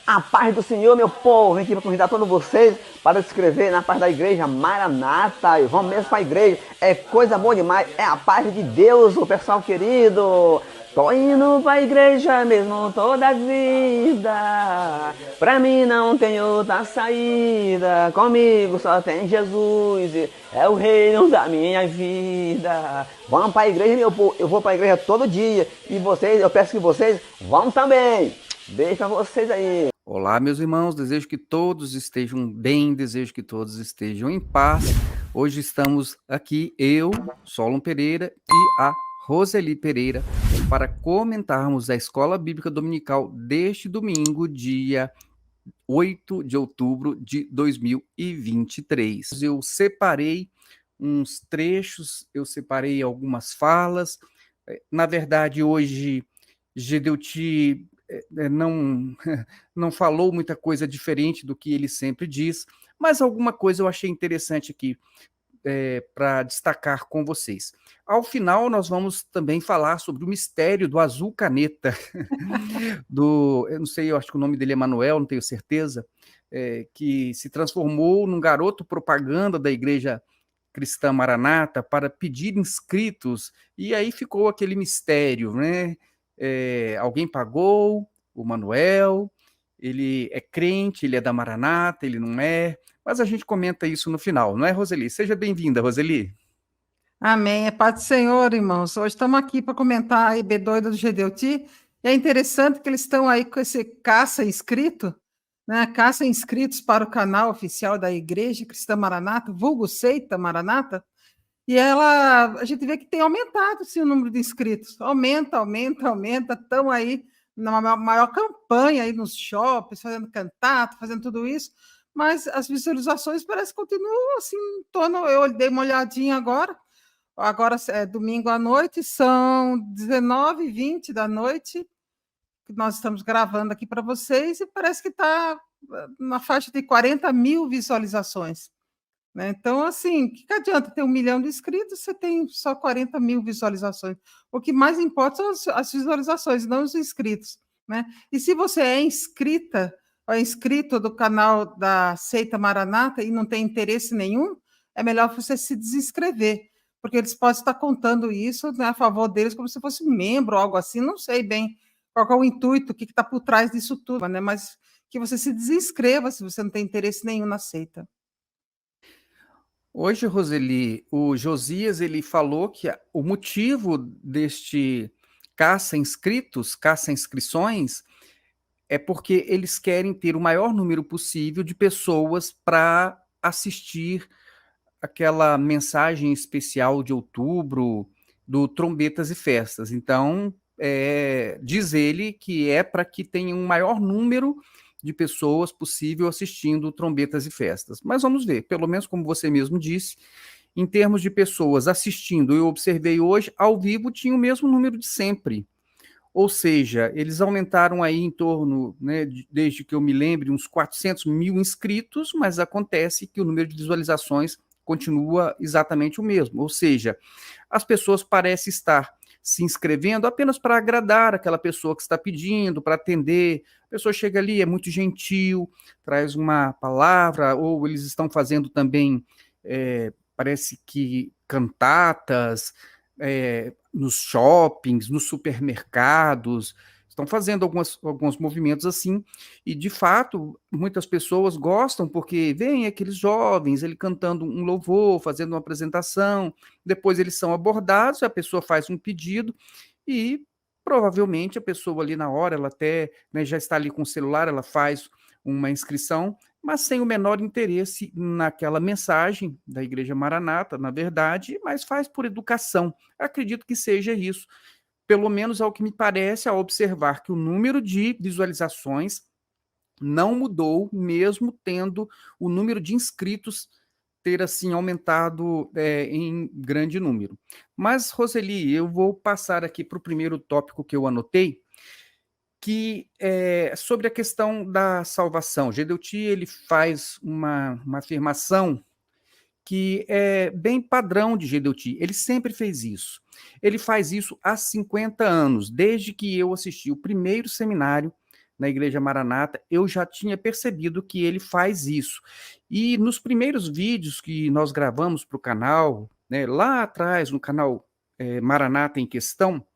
A paz do Senhor, meu povo, vem aqui para convidar todos vocês para se inscrever na paz da igreja Maranata. E vamos mesmo para a igreja, é coisa boa demais, é a paz de Deus, o pessoal querido. Tô indo pra igreja mesmo toda a vida. Pra mim não tem outra saída. Comigo só tem Jesus. É o reino da minha vida. Vamos pra igreja, meu povo. Eu vou pra igreja todo dia. E vocês, eu peço que vocês vão também. Beijo pra vocês aí. Olá, meus irmãos, desejo que todos estejam bem, desejo que todos estejam em paz. Hoje estamos aqui, eu, Solon Pereira e a Roseli Pereira, para comentarmos a Escola Bíblica Dominical deste domingo, dia 8 de outubro de 2023. Eu separei uns trechos, eu separei algumas falas. Na verdade, hoje, Gedeuti não, não falou muita coisa diferente do que ele sempre diz, mas alguma coisa eu achei interessante aqui para destacar com vocês. Ao final, nós vamos também falar sobre o mistério do azul caneta, eu não sei, eu acho que o nome dele é Manuel, não tenho certeza, que se transformou num garoto propaganda da igreja cristã Maranata para pedir inscritos, e aí ficou aquele mistério, né? Alguém pagou, o Manuel, ele é crente, ele é da Maranata, ele não é, mas a gente comenta isso no final, não é, Roseli? Seja bem-vinda, Roseli. Amém. É paz do Senhor, irmãos. Hoje estamos aqui para comentar a IB doida do Gedeuti. E é interessante que eles estão aí com esse caça inscrito, né? Caça inscritos para o canal oficial da Igreja Cristã Maranata, vulgo Seita Maranata. E a gente vê que tem aumentado sim, o número de inscritos. Aumenta, aumenta, aumenta. Estão aí na maior campanha aí nos shoppings, fazendo cantata, fazendo tudo isso. Mas as visualizações parece que continuam assim, em torno. Eu dei uma olhadinha agora é domingo à noite, são 19h20 da noite, que nós estamos gravando aqui para vocês, e parece que está na faixa de 40 mil visualizações. Né? Então, assim, o que adianta ter 1 milhão de inscritos se você tem só 40 mil visualizações? O que mais importa são as visualizações, não os inscritos. Né? E se você é inscrita, ou inscrito do canal da Seita Maranata e não tem interesse nenhum, é melhor você se desinscrever, porque eles podem estar contando isso, né, a favor deles como se fosse membro ou algo assim, não sei bem qual é o intuito, o que está por trás disso tudo, né? Mas que você se desinscreva se você não tem interesse nenhum na seita. Hoje, Roseli, o Josias ele falou que o motivo deste caça inscritos, caça inscrições, é porque eles querem ter o maior número possível de pessoas para assistir aquela mensagem especial de outubro do Trombetas e Festas. Então, diz ele que é para que tenha um maior número de pessoas possível assistindo Trombetas e Festas. Mas vamos ver, pelo menos como você mesmo disse, em termos de pessoas assistindo, eu observei hoje, ao vivo tinha o mesmo número de sempre. Ou seja, eles aumentaram aí em torno, né, desde que eu me lembre, uns 400 mil inscritos, mas acontece que o número de visualizações continua exatamente o mesmo. Ou seja, as pessoas parecem estar se inscrevendo apenas para agradar aquela pessoa que está pedindo, para atender. A pessoa chega ali, é muito gentil, traz uma palavra, ou eles estão fazendo também, parece que cantatas, nos shoppings, nos supermercados, estão fazendo alguns movimentos assim, e de fato, muitas pessoas gostam, porque vem aqueles jovens, ele cantando um louvor, fazendo uma apresentação, depois eles são abordados, a pessoa faz um pedido, e provavelmente a pessoa ali na hora, ela até, né, já está ali com o celular, ela faz uma inscrição, mas sem o menor interesse naquela mensagem da Igreja Maranata, na verdade, mas faz por educação. Acredito que seja isso. Pelo menos ao que me parece, ao observar que o número de visualizações não mudou, mesmo tendo o número de inscritos ter assim aumentado em grande número. Mas, Roseli, eu vou passar aqui para o primeiro tópico que eu anotei, que é sobre a questão da salvação. Gedeuti ele faz uma afirmação que é bem padrão de Gedeuti. Ele sempre fez isso. Ele faz isso há 50 anos, desde que eu assisti o primeiro seminário na Igreja Maranata, eu já tinha percebido que ele faz isso. E nos primeiros vídeos que nós gravamos para o canal, né, lá atrás, no canal Maranata em Questão,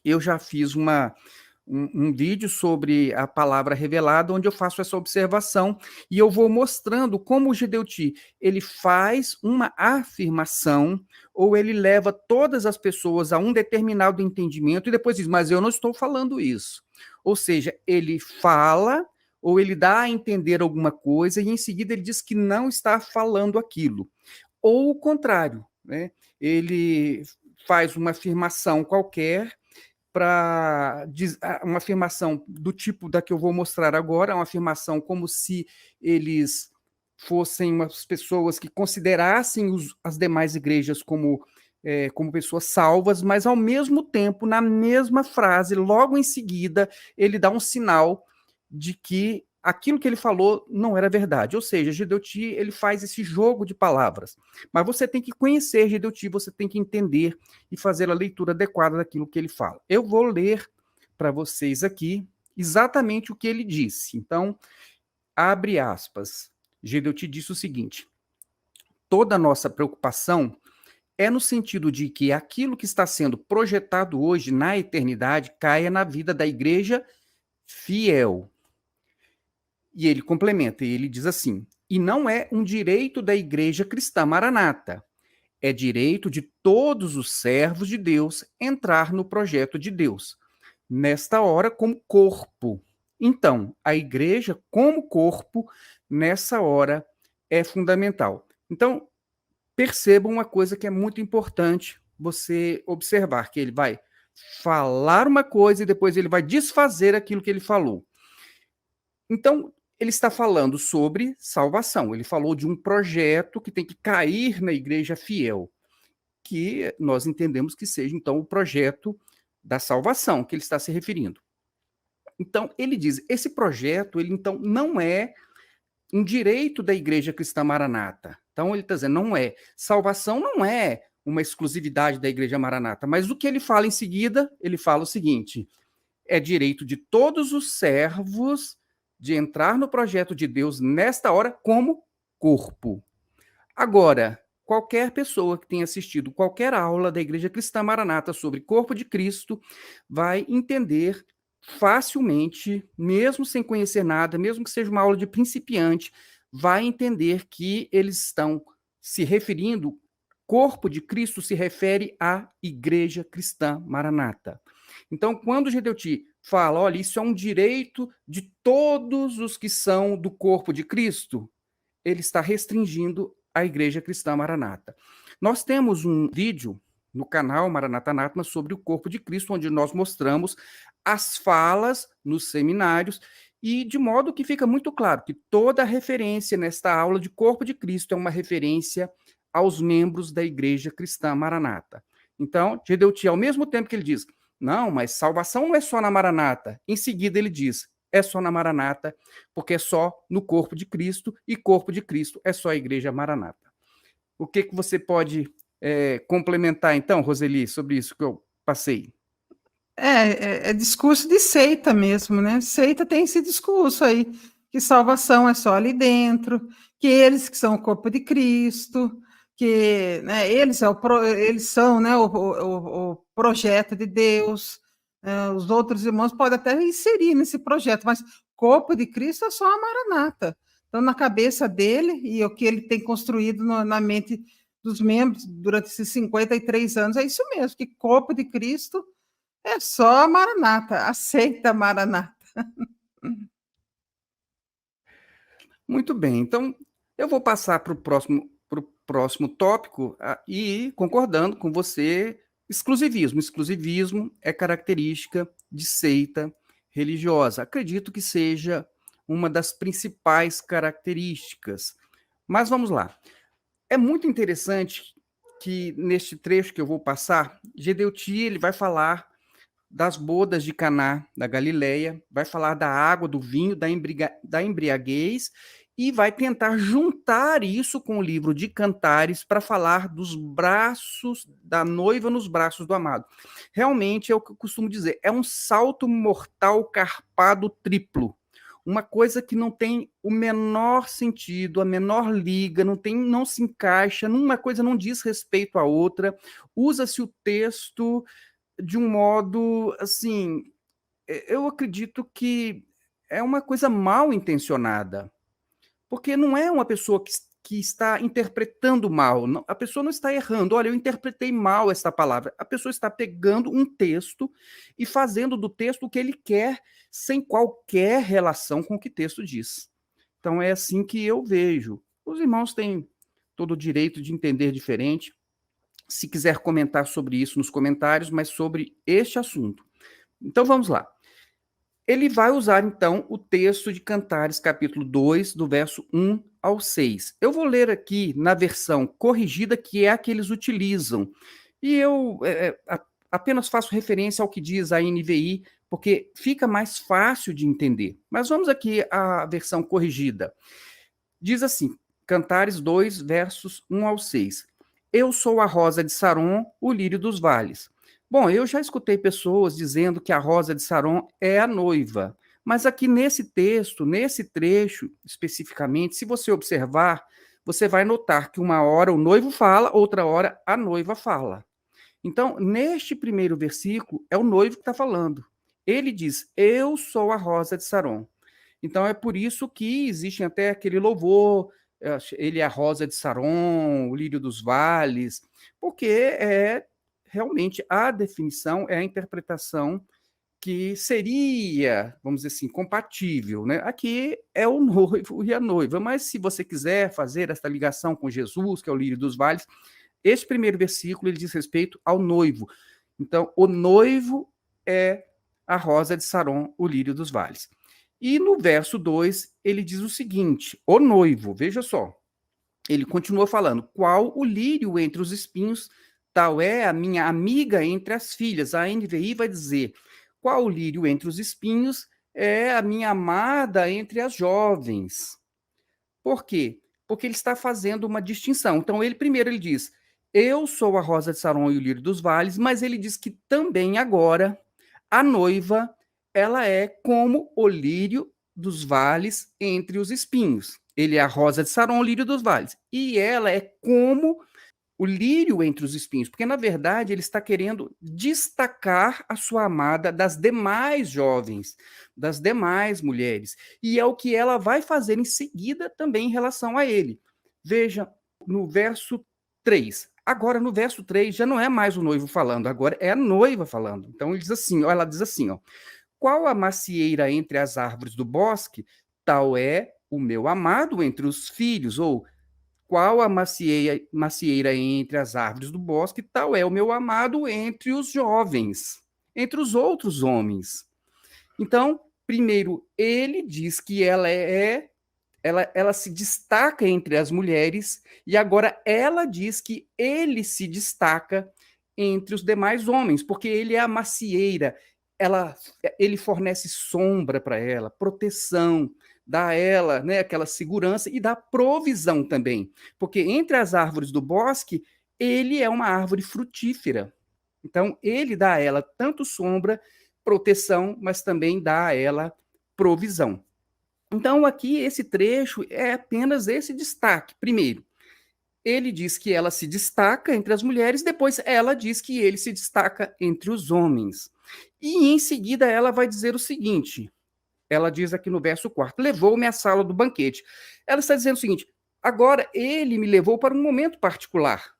eu já fiz um vídeo sobre a palavra revelada, onde eu faço essa observação e eu vou mostrando como o Gedeuti ele faz uma afirmação ou ele leva todas as pessoas a um determinado entendimento e depois diz, mas eu não estou falando isso. Ou seja, ele fala ou ele dá a entender alguma coisa e em seguida ele diz que não está falando aquilo. Ou o contrário, né? Ele faz uma afirmação qualquer para uma afirmação do tipo da que eu vou mostrar agora, uma afirmação como se eles fossem umas pessoas que considerassem as demais igrejas como pessoas salvas, mas ao mesmo tempo, na mesma frase, logo em seguida, ele dá um sinal de que aquilo que ele falou não era verdade. Ou seja, Gedeuti, ele faz esse jogo de palavras. Mas você tem que conhecer Gedeuti, você tem que entender e fazer a leitura adequada daquilo que ele fala. Eu vou ler para vocês aqui exatamente o que ele disse. Então, abre aspas. Gedeuti disse o seguinte: toda a nossa preocupação é no sentido de que aquilo que está sendo projetado hoje na eternidade caia na vida da igreja fiel. E ele complementa, e ele diz assim, e não é um direito da igreja cristã Maranata, é direito de todos os servos de Deus entrar no projeto de Deus, nesta hora como corpo. Então, a igreja como corpo, nessa hora, é fundamental. Então, percebam uma coisa que é muito importante você observar, que ele vai falar uma coisa e depois ele vai desfazer aquilo que ele falou. Então, ele está falando sobre salvação. Ele falou de um projeto que tem que cair na igreja fiel, que nós entendemos que seja, então, o projeto da salvação que ele está se referindo. Então, ele diz, esse projeto, ele, então, não é um direito da igreja cristã Maranata. Então, ele está dizendo, não é. Salvação não é uma exclusividade da igreja Maranata, mas o que ele fala em seguida, ele fala o seguinte, é direito de todos os servos de entrar no projeto de Deus nesta hora como corpo. Agora, qualquer pessoa que tenha assistido qualquer aula da Igreja Cristã Maranata sobre corpo de Cristo vai entender facilmente, mesmo sem conhecer nada, mesmo que seja uma aula de principiante, vai entender que eles estão se referindo, corpo de Cristo se refere à Igreja Cristã Maranata. Então, quando o Gedeuti fala, olha, isso é um direito de todos os que são do corpo de Cristo, ele está restringindo a Igreja Cristã Maranata. Nós temos um vídeo no canal Maranata Anátema sobre o corpo de Cristo, onde nós mostramos as falas nos seminários e de modo que fica muito claro que toda a referência nesta aula de corpo de Cristo é uma referência aos membros da Igreja Cristã Maranata. Então, Gedeuti, ao mesmo tempo que ele diz, não, mas salvação não é só na Maranata. Em seguida ele diz, é só na Maranata, porque é só no corpo de Cristo, e corpo de Cristo é só a Igreja Maranata. O que você pode complementar, então, Roseli, sobre isso que eu passei? É discurso de seita mesmo, né? Seita tem esse discurso aí, que salvação é só ali dentro, que eles que são o corpo de Cristo, que né, eles são né, o projeto de Deus, os outros irmãos podem até inserir nesse projeto, mas corpo de Cristo é só a Maranata. Então, na cabeça dele, e o que ele tem construído na mente dos membros durante esses 53 anos, é isso mesmo, que corpo de Cristo é só a Maranata, aceita a Maranata. Muito bem, então eu vou passar para o próximo tópico e concordando com você, exclusivismo. Exclusivismo é característica de seita religiosa. Acredito que seja uma das principais características. Mas vamos lá. É muito interessante que neste trecho que eu vou passar, Gedeuti ele vai falar das bodas de Caná, da Galileia, vai falar da água, do vinho, da embriaguez e vai tentar juntar isso com o livro de Cantares para falar dos braços da noiva nos braços do amado. Realmente é o que eu costumo dizer, é um salto mortal carpado triplo. Uma coisa que não tem o menor sentido, a menor liga, não se encaixa, uma coisa não diz respeito à outra, usa-se o texto de um modo, assim, eu acredito que é uma coisa mal intencionada. Porque não é uma pessoa que está interpretando mal, não, a pessoa não está errando. Olha, eu interpretei mal essa palavra. A pessoa está pegando um texto e fazendo do texto o que ele quer, sem qualquer relação com o que o texto diz. Então é assim que eu vejo. Os irmãos têm todo o direito de entender diferente. Se quiser comentar sobre isso nos comentários, mas sobre este assunto. Então vamos lá. Ele vai usar, então, o texto de Cantares, capítulo 2, do verso 1 ao 6. Eu vou ler aqui na versão corrigida, que é a que eles utilizam. E eu apenas faço referência ao que diz a NVI, porque fica mais fácil de entender. Mas vamos aqui à versão corrigida. Diz assim, Cantares 2, versos 1 ao 6. Eu sou a rosa de Saron, o lírio dos vales. Bom, eu já escutei pessoas dizendo que a rosa de Saron é a noiva, mas aqui nesse texto, nesse trecho especificamente, se você observar, você vai notar que uma hora o noivo fala, outra hora a noiva fala. Então, neste primeiro versículo, é o noivo que está falando. Ele diz, eu sou a rosa de Saron. Então, é por isso que existe até aquele louvor, ele é a rosa de Saron, o lírio dos vales, porque realmente a definição é a interpretação que seria, vamos dizer assim, compatível, né? Aqui é o noivo e a noiva, mas se você quiser fazer essa ligação com Jesus, que é o lírio dos vales, esse primeiro versículo ele diz respeito ao noivo. Então, o noivo é a rosa de Saron, o lírio dos vales. E no verso 2, ele diz o seguinte, o noivo, veja só, ele continua falando, qual o lírio entre os espinhos, tal é a minha amiga entre as filhas. A NVI vai dizer, qual o lírio entre os espinhos é a minha amada entre as jovens. Por quê? Porque ele está fazendo uma distinção. Então, primeiro ele diz, eu sou a rosa de Saron e o lírio dos vales, mas ele diz que também agora a noiva, ela é como o lírio dos vales entre os espinhos. Ele é a rosa de Saron, o lírio dos vales. E ela é como o lírio entre os espinhos, porque, na verdade, ele está querendo destacar a sua amada das demais jovens, das demais mulheres. E é o que ela vai fazer em seguida também em relação a ele. Veja, no verso 3. Agora, no verso 3, já não é mais o noivo falando, agora é a noiva falando. Então, ele diz assim, ela diz assim, ó, qual a macieira entre as árvores do bosque, tal é o meu amado entre os filhos, ou qual a macieira entre as árvores do bosque, tal é o meu amado entre os jovens, entre os outros homens. Então, primeiro, ele diz que ela se destaca entre as mulheres, e agora ela diz que ele se destaca entre os demais homens, porque ele é a macieira, ele fornece sombra para ela, proteção, dá a ela, né, aquela segurança e dá provisão também, porque entre as árvores do bosque, ele é uma árvore frutífera. Então, ele dá a ela tanto sombra, proteção, mas também dá a ela provisão. Então, aqui, esse trecho é apenas esse destaque. Primeiro, ele diz que ela se destaca entre as mulheres, depois ela diz que ele se destaca entre os homens. E, em seguida, ela vai dizer o seguinte, ela diz aqui no verso 4, levou-me à sala do banquete. Ela está dizendo o seguinte, agora ele me levou para um momento particular,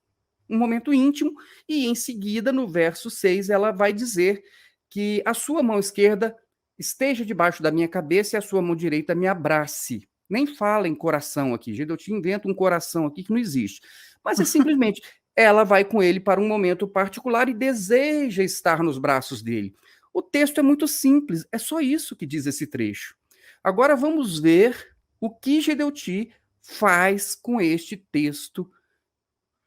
um momento íntimo, e em seguida, no verso 6, ela vai dizer que a sua mão esquerda esteja debaixo da minha cabeça e a sua mão direita me abrace. Nem fala em coração aqui, gente, eu te invento um coração aqui que não existe. Mas é simplesmente, ela vai com ele para um momento particular e deseja estar nos braços dele. O texto é muito simples, é só isso que diz esse trecho. Agora vamos ver o que Gedeuti faz com este texto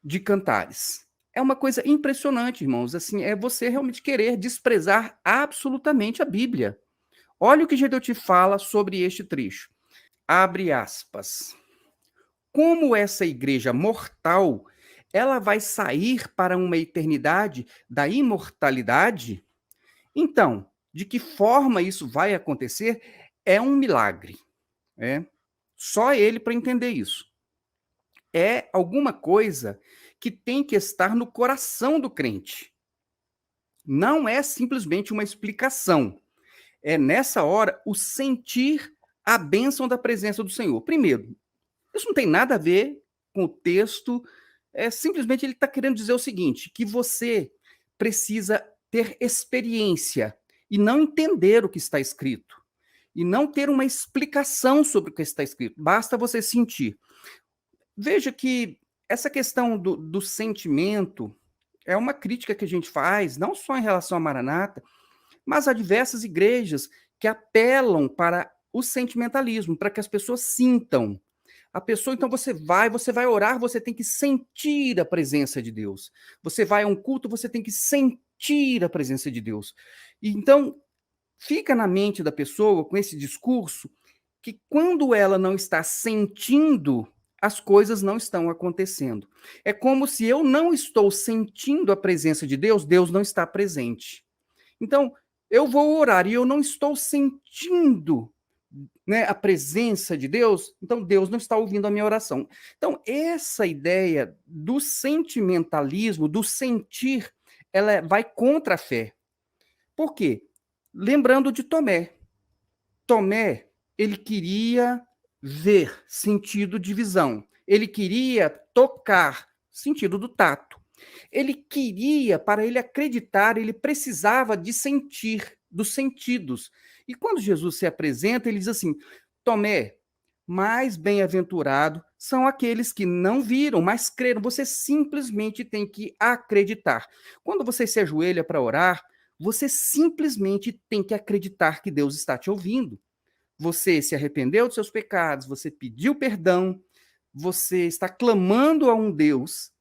de Cantares. É uma coisa impressionante, irmãos, assim, é você realmente querer desprezar absolutamente a Bíblia. Olha o que Gedeuti fala sobre este trecho. abre aspas, como essa igreja mortal, ela vai sair para uma eternidade da imortalidade? Então, de que forma isso vai acontecer? É um milagre. Só ele para entender isso. É alguma coisa que tem que estar no coração do crente. Não é simplesmente uma explicação. É nessa hora o sentir a bênção da presença do Senhor. Primeiro, isso não tem nada a ver com o texto, simplesmente ele está querendo dizer o seguinte, que você precisa ter experiência e não entender o que está escrito, e não ter uma explicação sobre o que está escrito, basta você sentir. Veja que essa questão do sentimento é uma crítica que a gente faz, não só em relação à Maranata, mas há diversas igrejas que apelam para o sentimentalismo, para que as pessoas sintam. A pessoa, então você vai orar, você tem que sentir a presença de Deus. Você vai a um culto, você tem que sentir a presença de Deus. E então, fica na mente da pessoa, com esse discurso, que quando ela não está sentindo, as coisas não estão acontecendo. É como se eu não estou sentindo a presença de Deus, Deus não está presente. Então, eu vou orar e eu não estou sentindo, né, a presença de Deus, então Deus não está ouvindo a minha oração. Então, essa ideia do sentimentalismo, do sentir, ela vai contra a fé. Por quê? Lembrando de Tomé. Tomé, ele queria ver, sentido de visão. Ele queria tocar, sentido do tato. Ele queria, para ele acreditar, ele precisava de sentir, dos sentidos. E quando Jesus se apresenta, ele diz assim, Tomé, mais bem-aventurado são aqueles que não viram, mas creram. Você simplesmente tem que acreditar. Quando você se ajoelha para orar, você simplesmente tem que acreditar que Deus está te ouvindo. Você se arrependeu dos seus pecados, você pediu perdão, você está clamando a um Deus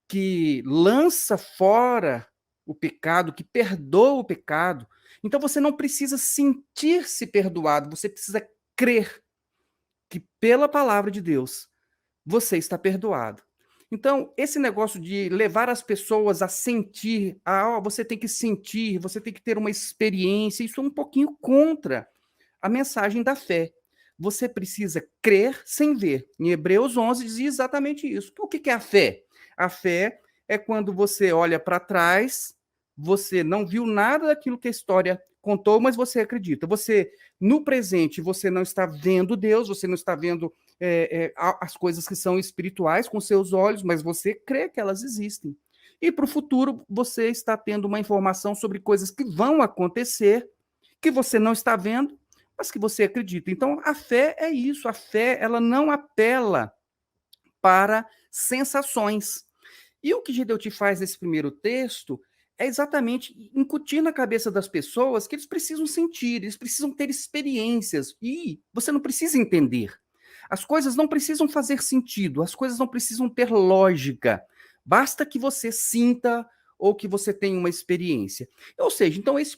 que lança fora o pecado, que perdoa o pecado. Então você não precisa sentir-se perdoado, você precisa crer que pela palavra de Deus você está perdoado. Então, esse negócio de levar as pessoas a sentir, você tem que sentir, você tem que ter uma experiência, isso é um pouquinho contra a mensagem da fé. Você precisa crer sem ver. Em Hebreus 11 diz exatamente isso. O que é a fé? A fé é quando você olha para trás, você não viu nada daquilo que a história contou, mas você acredita. Você, no presente, você não está vendo Deus, você não está vendo as coisas que são espirituais com seus olhos, mas você crê que elas existem. E para o futuro, você está tendo uma informação sobre coisas que vão acontecer, que você não está vendo, mas que você acredita. Então, a fé é isso. A fé, ela não apela para sensações. E o que Gedeuti faz nesse primeiro texto é exatamente incutir na cabeça das pessoas que eles precisam sentir, eles precisam ter experiências. E você não precisa entender. As coisas não precisam fazer sentido, as coisas não precisam ter lógica. Basta que você sinta ou que você tenha uma experiência. Ou seja, então essa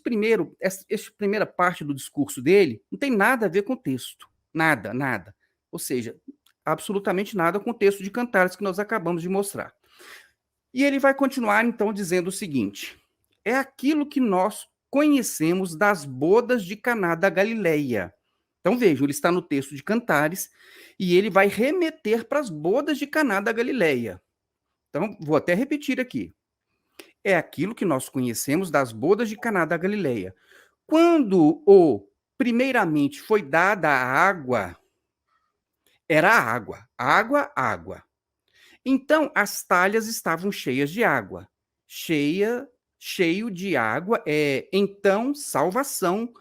primeira parte do discurso dele não tem nada a ver com o texto. Nada, nada. Ou seja, absolutamente nada com o texto de Cantares que nós acabamos de mostrar. E ele vai continuar, então, dizendo o seguinte, é aquilo que nós conhecemos das bodas de Caná da Galileia. Então, vejam, ele está no texto de Cantares e ele vai remeter para as bodas de Caná da Galileia. Então, vou até repetir aqui. É aquilo que nós conhecemos das bodas de Caná da Galileia. Quando primeiramente foi dada a água, era água, água, água. Então, as talhas estavam cheias de água. Cheio de água, então, salvação,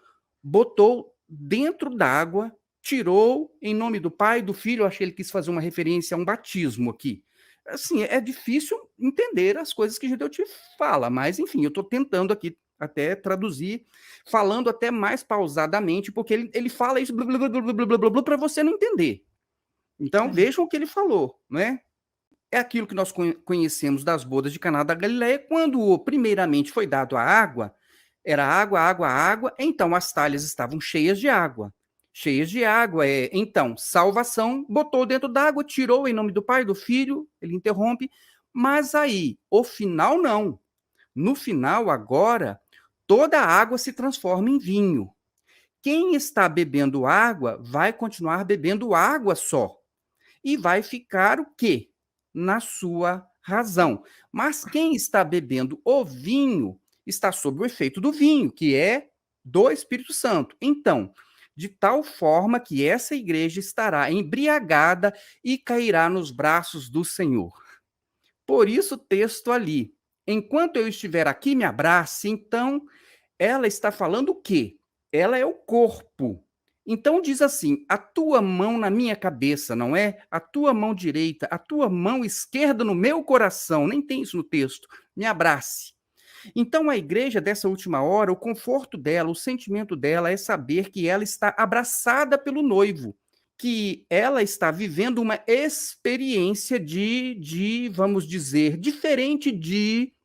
botou dentro d'água, tirou em nome do Pai, do Filho, eu achei que ele quis fazer uma referência a um batismo aqui. Assim, é difícil entender as coisas que Gedeuti fala, mas, enfim, eu estou tentando aqui até traduzir, falando até mais pausadamente, porque ele fala isso para você não entender. Então, vejam o que ele falou, né? É aquilo que nós conhecemos das bodas de Caná da Galileia, quando primeiramente foi dado a água, era água, água, água, então as talhas estavam cheias de água. cheias de água. Então, salvação, botou dentro d'água, tirou em nome do Pai, do Filho, ele interrompe, mas aí, o final não. No final, agora, toda a água se transforma em vinho. Quem está bebendo água vai continuar bebendo água só. E vai ficar o quê? Na sua razão. Mas quem está bebendo o vinho está sob o efeito do vinho, que é do Espírito Santo. Então, de tal forma que essa igreja estará embriagada e cairá nos braços do Senhor. Por isso o texto ali, enquanto eu estiver aqui, me abrace. Então, ela está falando o quê? Ela é o corpo. Então diz assim, a tua mão na minha cabeça, não é? A tua mão direita, a tua mão esquerda no meu coração. Nem tem isso no texto. Me abrace. Então a igreja dessa última hora, o conforto dela, o sentimento dela é saber que ela está abraçada pelo noivo, que ela está vivendo uma experiência vamos dizer, diferente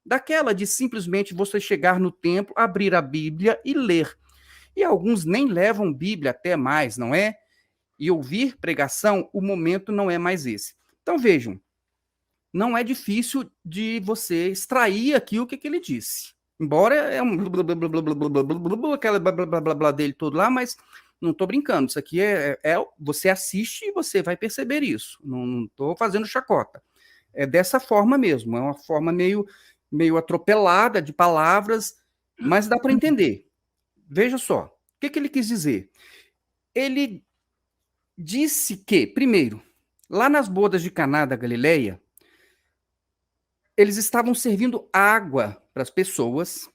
daquela de simplesmente você chegar no templo, abrir a Bíblia e ler. E alguns nem levam Bíblia até mais, não é? E ouvir pregação, o momento não é mais esse. Então vejam, não é difícil de você extrair aqui o que ele disse. Embora é um aquela blá blá blá dele todo lá, mas não estou brincando. Isso aqui você assiste e você vai perceber isso. Não estou fazendo chacota. É dessa forma mesmo. É uma forma meio atropelada de palavras, mas dá para entender. Veja só. O que ele quis dizer? Ele disse que, primeiro, lá nas bodas de Caná da Galileia, eles estavam servindo água para as pessoas,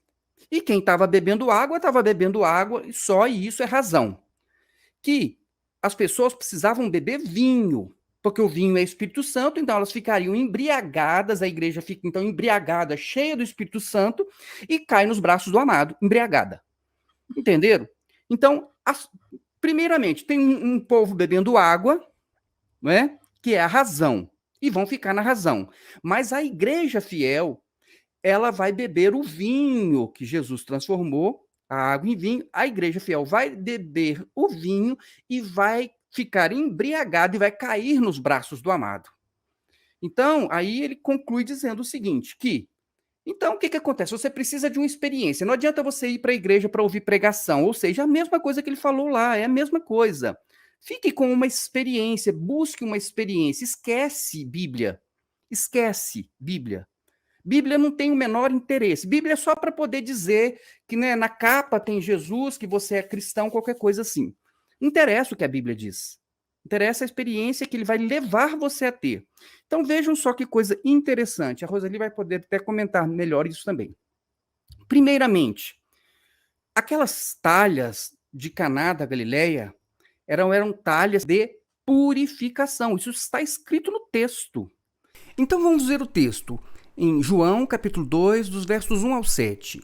e quem estava bebendo água e só, e isso é razão. Que as pessoas precisavam beber vinho, porque o vinho é Espírito Santo, então elas ficariam embriagadas, a igreja fica então embriagada, cheia do Espírito Santo, e cai nos braços do amado, embriagada. Entenderam? Então, primeiramente, tem um povo bebendo água, não é? Que é a razão, e vão ficar na razão. Mas a igreja fiel, ela vai beber o vinho que Jesus transformou, a água em vinho. A igreja fiel vai beber o vinho e vai ficar embriagada e vai cair nos braços do amado. Então, aí ele conclui dizendo o seguinte, então, o que acontece? Você precisa de uma experiência. Não adianta você ir para a igreja para ouvir pregação, ou seja, a mesma coisa que ele falou lá, é a mesma coisa. Fique com uma experiência, busque uma experiência. Esquece Bíblia. Esquece Bíblia. Bíblia não tem o menor interesse. Bíblia é só para poder dizer que, né, na capa tem Jesus, que você é cristão, qualquer coisa assim. Não interessa o que a Bíblia diz. Interessa a experiência que ele vai levar você a ter. Então vejam só que coisa interessante. A Roseli vai poder até comentar melhor isso também. Primeiramente, aquelas talhas de Caná da Galileia eram talhas de purificação. Isso está escrito no texto. Então vamos ver o texto em João, capítulo 2, dos versos 1 ao 7.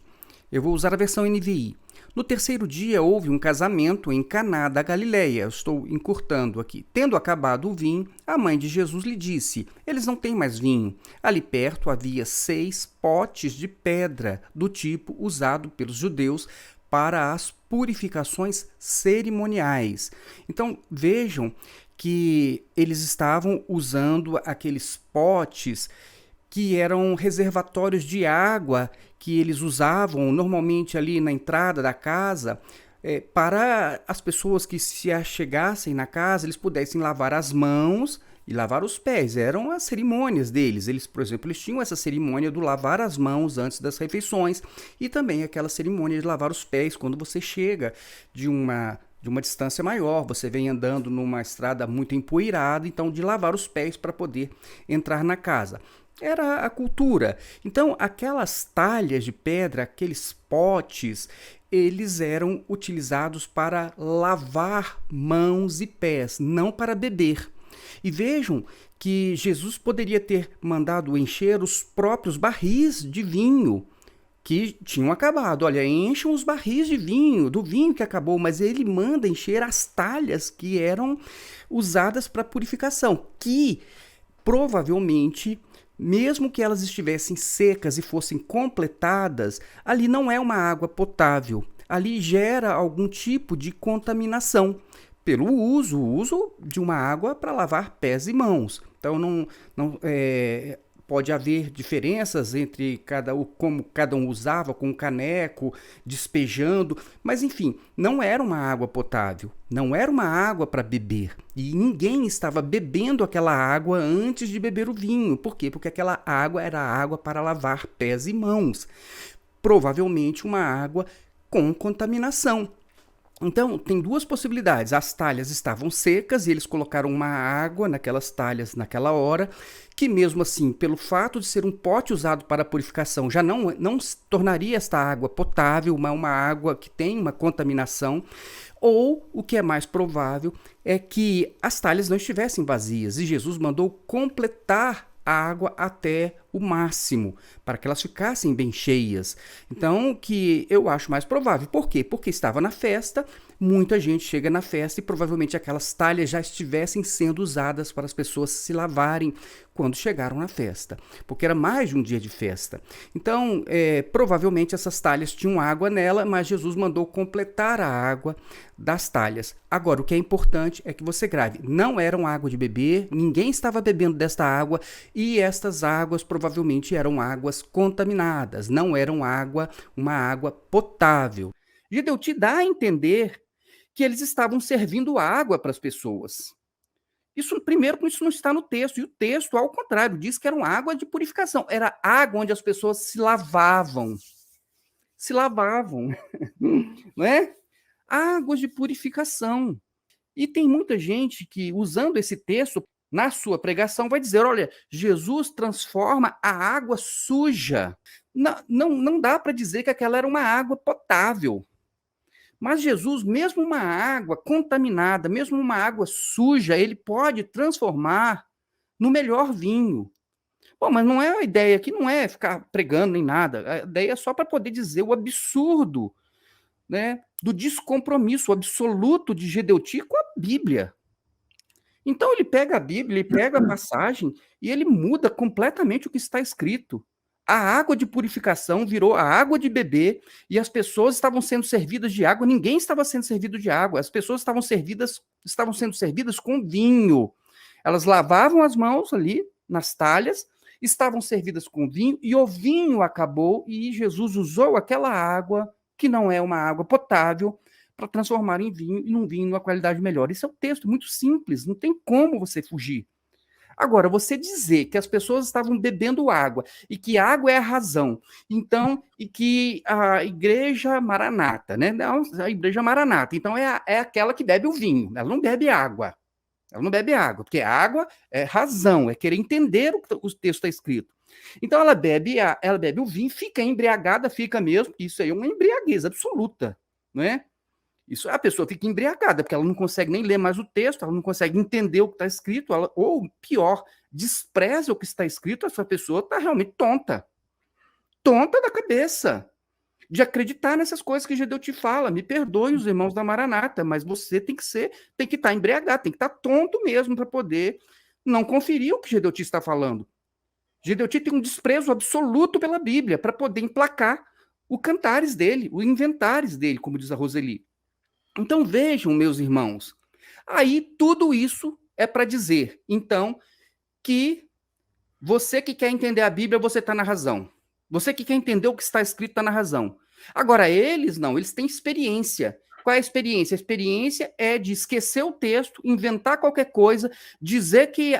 Eu vou usar a versão NVI. No terceiro dia houve um casamento em Caná da Galileia. Eu estou encurtando aqui. Tendo acabado o vinho, a mãe de Jesus lhe disse: eles não têm mais vinho. Ali perto havia 6 potes de pedra, do tipo usado pelos judeus para as purificações cerimoniais. Então vejam que eles estavam usando aqueles potes que eram reservatórios de água que eles usavam normalmente ali na entrada da casa, para as pessoas que se achegassem na casa, eles pudessem lavar as mãos e lavar os pés. Eram as cerimônias deles. Eles, por exemplo, eles tinham essa cerimônia do lavar as mãos antes das refeições e também aquela cerimônia de lavar os pés quando você chega de uma distância maior, você vem andando numa estrada muito empoeirada, então de lavar os pés para poder entrar na casa. Era a cultura. Então, aquelas talhas de pedra, aqueles potes, eles eram utilizados para lavar mãos e pés, não para beber. E vejam que Jesus poderia ter mandado encher os próprios barris de vinho que tinham acabado. Olha, encham os barris de vinho, do vinho que acabou, mas ele manda encher as talhas que eram usadas para purificação, que provavelmente, mesmo que elas estivessem secas e fossem completadas, ali não é uma água potável. Ali gera algum tipo de contaminação, pelo uso, o uso de uma água para lavar pés e mãos. Então, pode haver diferenças entre como cada um usava, com o caneco, despejando, mas enfim, não era uma água potável, não era uma água para beber. E ninguém estava bebendo aquela água antes de beber o vinho. Por quê? Porque aquela água era água para lavar pés e mãos. Provavelmente uma água com contaminação. Então, tem duas possibilidades. As talhas estavam secas e eles colocaram uma água naquelas talhas naquela hora, que mesmo assim, pelo fato de ser um pote usado para purificação, já não se tornaria esta água potável, uma água que tem uma contaminação. Ou, o que é mais provável, é que as talhas não estivessem vazias e Jesus mandou completar a água até o máximo, para que elas ficassem bem cheias. Então, o que eu acho mais provável. Por quê? Porque estava na festa, muita gente chega na festa e provavelmente aquelas talhas já estivessem sendo usadas para as pessoas se lavarem quando chegaram na festa, porque era mais de um dia de festa. Então, provavelmente essas talhas tinham água nela, mas Jesus mandou completar a água das talhas. Agora, o que é importante é que você grave, não eram água de beber, ninguém estava bebendo desta água e estas águas provavelmente eram águas contaminadas, não eram uma água potável. Gedeuti dá a entender que eles estavam servindo água para as pessoas. Primeiro, isso não está no texto, e o texto, ao contrário, diz que era uma água de purificação, era água onde as pessoas se lavavam, não é? Águas de purificação. E tem muita gente que, usando esse texto, na sua pregação, vai dizer, olha, Jesus transforma a água suja. Não dá para dizer que aquela era uma água potável. Mas Jesus, mesmo uma água contaminada, mesmo uma água suja, ele pode transformar no melhor vinho. Bom, mas não é a ideia aqui, não é ficar pregando nem nada. A ideia é só para poder dizer o absurdo, né, do descompromisso absoluto de Gedeuti com a Bíblia. Então ele pega a Bíblia, ele pega a passagem e ele muda completamente o que está escrito. A água de purificação virou a água de beber e as pessoas estavam sendo servidas de água. Ninguém estava sendo servido de água. As pessoas estavam sendo servidas com vinho. Elas lavavam as mãos ali nas talhas, estavam servidas com vinho e o vinho acabou e Jesus usou aquela água, que não é uma água potável, para transformar em vinho e num vinho numa qualidade melhor. Isso é um texto muito simples, não tem como você fugir. Agora, você dizer que as pessoas estavam bebendo água e que água é a razão, então, e que a igreja Maranata, né? Não, a igreja Maranata, então é aquela que bebe o vinho, ela não bebe água. Ela não bebe água, porque água é razão, é querer entender o que o texto está escrito. Então, ela bebe o vinho, fica embriagada, fica mesmo, isso aí é uma embriaguez absoluta, não é? Isso, a pessoa fica embriagada, porque ela não consegue nem ler mais o texto, ela não consegue entender o que está escrito, ou pior, despreza o que está escrito, essa pessoa está realmente tonta. Tonta da cabeça, de acreditar nessas coisas que Gedeuti fala. Me perdoe os irmãos da Maranata, mas você tem que estar embriagado, tem que estar tonto mesmo para poder não conferir o que Gedeuti está falando. Gedeuti tem um desprezo absoluto pela Bíblia, para poder emplacar o cantares dele, o inventares dele, como diz a Roseli. Então vejam, meus irmãos, aí tudo isso é para dizer, então, que você que quer entender a Bíblia, você está na razão. Você que quer entender o que está escrito está na razão. Agora, eles não, eles têm experiência. Qual é a experiência? A experiência é de esquecer o texto, inventar qualquer coisa, dizer que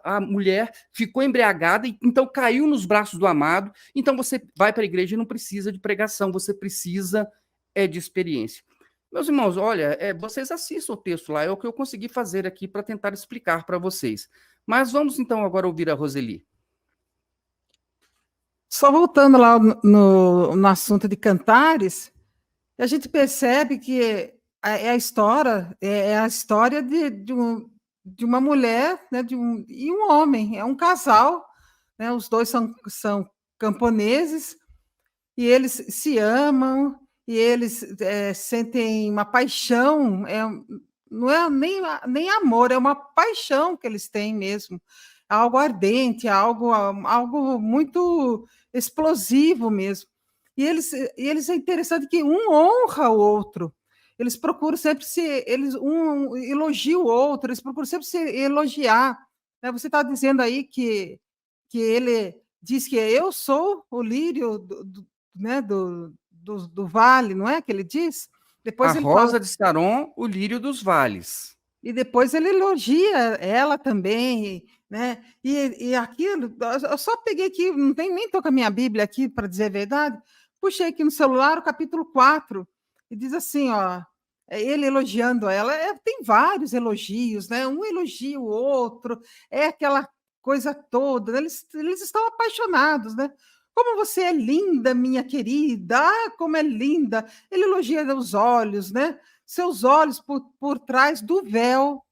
a mulher ficou embriagada, e então caiu nos braços do amado. Então você vai para a igreja e não precisa de pregação, você precisa de experiência. Meus irmãos, olha, vocês assistam o texto lá, é o que eu consegui fazer aqui para tentar explicar para vocês. Mas vamos então agora ouvir a Roseli. Só voltando lá no assunto de cantares, a gente percebe que é a história de uma mulher, né, e um homem, é um casal, né, os dois são camponeses, e eles se amam, e eles sentem uma paixão, não é nem amor, é uma paixão que eles têm mesmo, algo ardente, algo muito explosivo mesmo. E eles é interessante que um honra o outro. eles procuram sempre um elogia o outro, eles procuram sempre se elogiar. Né? Você está dizendo aí que ele diz que eu sou o lírio né, do vale, não é que ele diz? Depois A ele rosa fala, de Saron, o lírio dos vales. e depois ele elogia ela também, né? E aquilo, eu só peguei aqui, não tem nem tô com a minha Bíblia aqui, para dizer a verdade, puxei aqui no celular o capítulo 4, e diz assim, ó, ele elogiando ela, tem vários elogios, né? Um elogia o outro, é aquela coisa toda, né? Eles estão apaixonados, né? Como você é linda, minha querida, como é linda. Ele elogia os olhos, né? Seus olhos por trás do véu.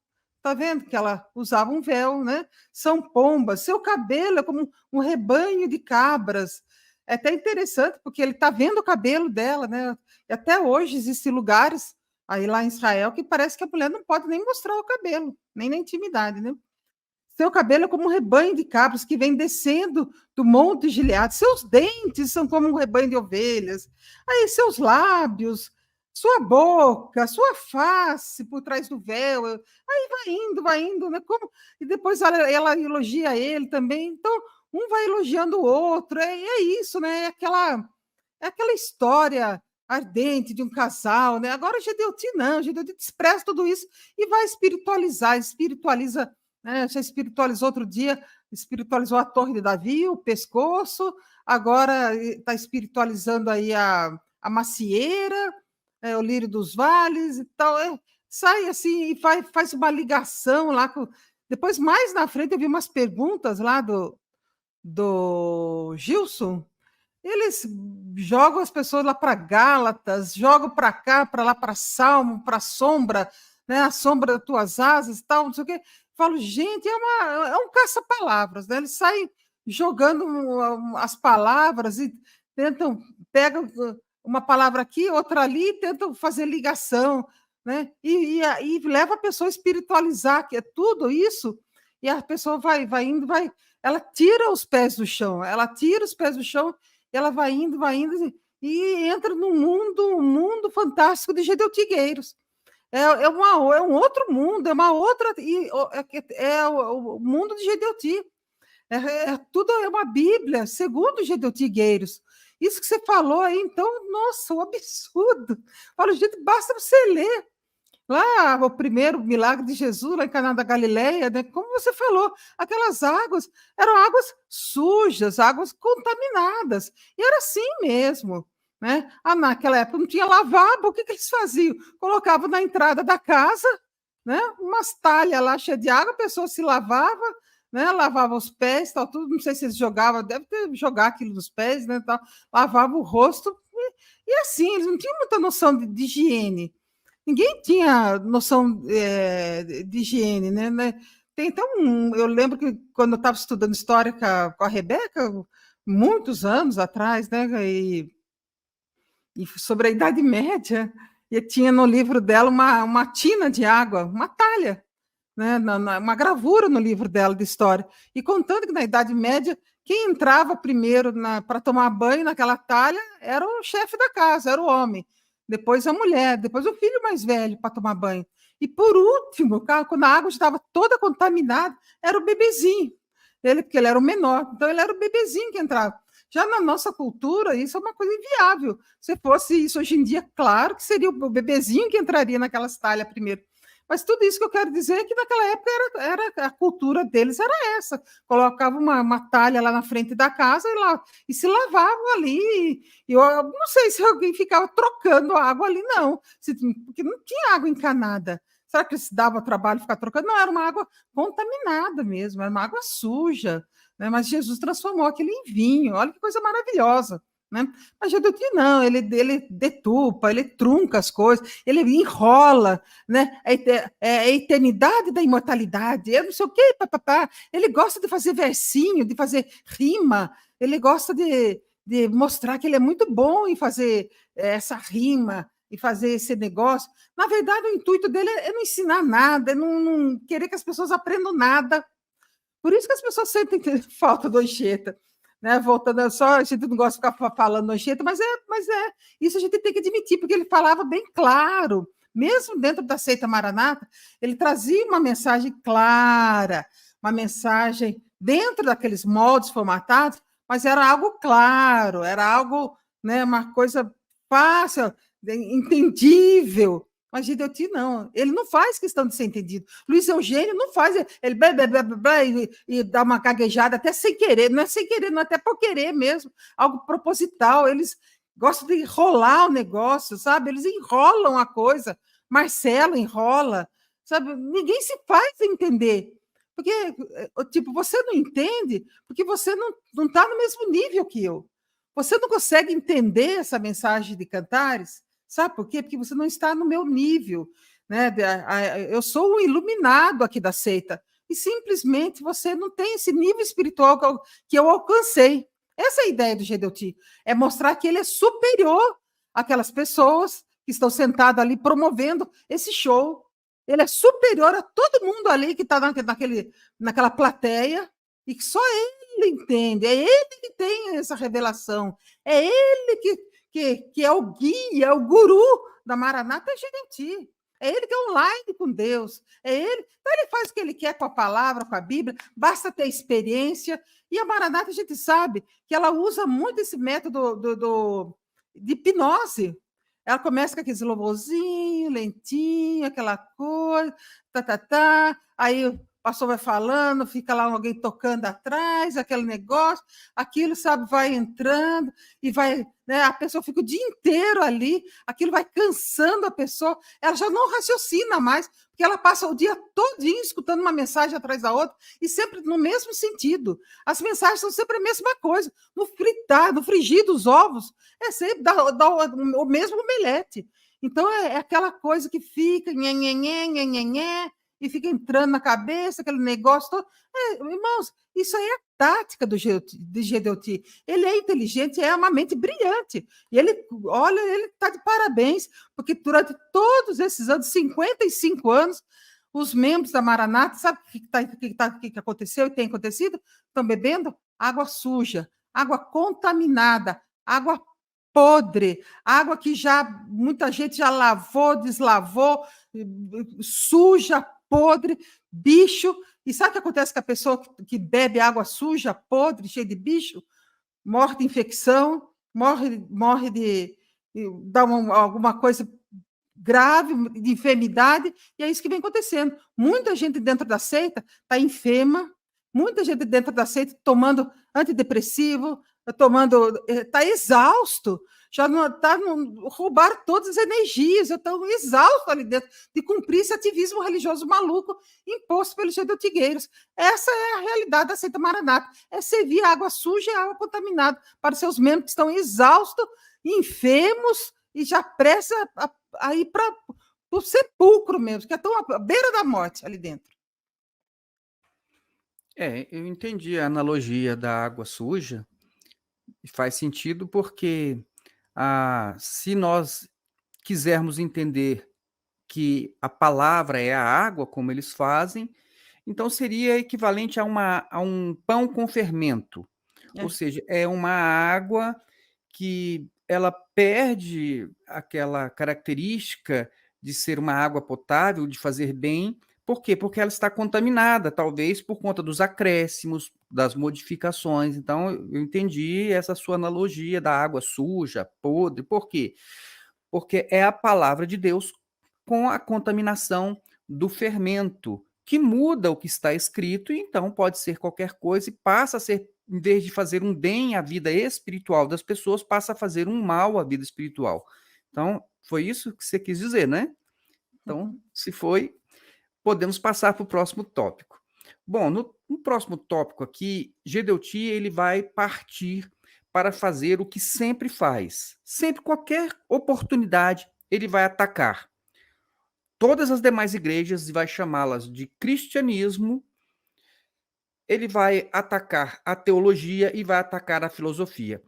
Tá vendo que ela usava um véu, né? São pombas. Seu cabelo é como um rebanho de cabras. É até interessante, porque ele está vendo o cabelo dela, né? E até hoje existem lugares aí lá em Israel que parece que a mulher não pode nem mostrar o cabelo, nem na intimidade, né? Seu cabelo é como um rebanho de cabras que vem descendo do monte Gileade. Seus dentes são como um rebanho de ovelhas. Aí seus lábios, sua boca, sua face por trás do véu. Aí vai indo, né? Como... E depois ela elogia ele também. Então, um vai elogiando o outro. É isso, né? É aquela história ardente de um casal, né? Agora Gedeuti não, Gedeuti despreza tudo isso e vai espiritualiza, né? Já espiritualizou outro dia, espiritualizou a torre de Davi, o pescoço, agora está espiritualizando aí a macieira, o lírio dos vales e tal. Sai assim e faz uma ligação lá com. Depois, mais na frente, eu vi umas perguntas lá do Gilson. Eles jogam as pessoas lá para Gálatas, jogam para cá, para lá, para Salmo, para sombra, né? A sombra das tuas asas e tal, não sei o quê. Falo, gente, é um caça-palavras, né? Eles saem jogando as palavras e pegam uma palavra aqui, outra ali, e tentam fazer ligação, né? E leva a pessoa a espiritualizar, que é tudo isso, e a pessoa vai indo, ela tira os pés do chão, ela vai indo e entra num um mundo fantástico de Gedeutigueiros. É um outro mundo, é uma outra. É o mundo de Gedeuti. Tudo é uma Bíblia, segundo os Gedeutigueiros. Isso que você falou aí, então, nossa, um absurdo. Olha, gente, basta você ler. Lá, o primeiro milagre de Jesus, lá em Caná da Galileia, né? Como você falou, aquelas águas eram águas sujas, águas contaminadas. E era assim mesmo. Né? Naquela época não tinha lavabo, o que eles faziam? Colocavam na entrada da casa, né? Umas talhas lá cheias de água, a pessoa se lavava, né? Lavava os pés, tal, tudo. Não sei se eles jogavam, deve ter jogar aquilo nos pés, né? Tal. Lavava o rosto, e assim, eles não tinham muita noção de higiene. Ninguém tinha noção de higiene, né? Então, eu lembro que quando eu estava estudando história com a Rebeca, muitos anos atrás, né? E sobre a Idade Média, e tinha no livro dela uma tina de água, uma talha, né? Uma gravura no livro dela de história, e contando que na Idade Média, quem entrava primeiro para tomar banho naquela talha era o chefe da casa, era o homem. Depois a mulher, depois o filho mais velho para tomar banho. E por último, quando a água estava toda contaminada, era o bebezinho. Porque ele era o menor, então ele era o bebezinho que entrava. Já na nossa cultura, isso é uma coisa inviável. Se fosse isso hoje em dia, claro que seria o bebezinho que entraria naquelas talhas primeiro. Mas tudo isso que eu quero dizer é que naquela época a cultura deles era essa. Colocavam uma talha lá na frente da casa e se lavavam ali. E eu não sei se alguém ficava trocando água ali, não. Porque não tinha água encanada. Será que se dava trabalho ficar trocando? Não, era uma água contaminada mesmo, era uma água suja. Né? Mas Jesus transformou aquilo em vinho. Olha que coisa maravilhosa. Né? Mas Gedeuti não, ele detupa, ele trunca as coisas, ele enrola, né? É a eternidade da imortalidade, eu não sei o quê, papapá. Ele gosta de fazer versinho, de fazer rima, ele gosta de mostrar que ele é muito bom em fazer essa rima e fazer esse negócio. Na verdade, o intuito dele é não ensinar nada, é não querer que as pessoas aprendam nada. Por isso que as pessoas sentem falta do Anchieta. Né? Voltando só, a gente não gosta de ficar falando Anchieta, mas isso a gente tem que admitir, porque ele falava bem claro, mesmo dentro da seita Maranata, ele trazia uma mensagem clara, uma mensagem dentro daqueles moldes formatados, mas era algo claro, era algo, né, uma coisa fácil, entendível. Mas Gideoti não, ele não faz questão de ser entendido. Luiz Eugênio não faz, ele e dá uma gaguejada até sem querer, não é sem querer, não é até por querer mesmo, algo proposital. Eles gostam de enrolar o negócio, sabe? Eles enrolam a coisa. Marcelo enrola, sabe? Ninguém se faz entender. Porque, tipo, você não entende porque você não está no mesmo nível que eu. Você não consegue entender essa mensagem de Cantares. Sabe por quê? Porque você não está no meu nível. Né? Eu sou um iluminado aqui da seita. E simplesmente você não tem esse nível espiritual que eu alcancei. Essa é a ideia do Gedeuti. É mostrar que ele é superior àquelas pessoas que estão sentadas ali promovendo esse show. Ele é superior a todo mundo ali que está naquela plateia e que só ele entende. É ele que tem essa revelação. É ele que é o guia, é o guru da Maranata, é Gedeuti. É ele que é online com Deus. É ele. Então, ele faz o que ele quer com a palavra, com a Bíblia, basta ter experiência. E a Maranata, a gente sabe que ela usa muito esse método de hipnose. Ela começa com aqueles louvorzinho, lentinho, aquela coisa, aí o pastor vai falando, fica lá alguém tocando atrás, aquele negócio, aquilo, sabe, vai entrando e vai, né, a pessoa fica o dia inteiro ali, aquilo vai cansando a pessoa, ela já não raciocina mais, porque ela passa o dia todinho escutando uma mensagem atrás da outra e sempre no mesmo sentido. As mensagens são sempre a mesma coisa. No fritar, no frigir dos ovos, é sempre dá o mesmo omelete. Então, é aquela coisa que fica e fica entrando na cabeça, aquele negócio todo. Irmãos, isso aí é a tática de Gedeuti. Ele é inteligente, é uma mente brilhante. E ele, olha, ele está de parabéns, porque durante todos esses anos, 55 anos, os membros da Maranata, sabe o que aconteceu e tem acontecido? Estão bebendo água suja, água contaminada, água podre, água que já muita gente já lavou, deslavou, suja, podre, bicho. E sabe o que acontece com a pessoa que bebe água suja, podre, cheia de bicho? Morre de infecção, morre de alguma coisa grave, de enfermidade, e é isso que vem acontecendo. Muita gente dentro da seita está enferma, muita gente dentro da seita tomando antidepressivo, está exausto, já não está, roubaram todas as energias, estão exaustos ali dentro de cumprir esse ativismo religioso maluco imposto pelos gedeutigueiros. Essa é a realidade da seita Maranata, é servir água suja e água contaminada para os seus membros que estão exaustos, enfermos e já prestes a ir para o sepulcro mesmo, que estão à beira da morte ali dentro. Eu entendi a analogia da água suja, e faz sentido porque se nós quisermos entender que a palavra é a água, como eles fazem, então seria equivalente a um pão com fermento. Ou seja, é uma água que ela perde aquela característica de ser uma água potável, de fazer bem. Por quê? Porque ela está contaminada, talvez por conta dos acréscimos, das modificações. Então, eu entendi essa sua analogia da água suja, podre. Por quê? Porque é a palavra de Deus com a contaminação do fermento, que muda o que está escrito, e então pode ser qualquer coisa e passa a ser, em vez de fazer um bem à vida espiritual das pessoas, passa a fazer um mal à vida espiritual. Então, foi isso que você quis dizer, né? Então, se foi, podemos passar para o próximo tópico. Bom, no próximo tópico aqui, Gedeuti ele vai partir para fazer o que sempre faz. Sempre, qualquer oportunidade, ele vai atacar todas as demais igrejas e vai chamá-las de cristianismo. Ele vai atacar a teologia e vai atacar a filosofia.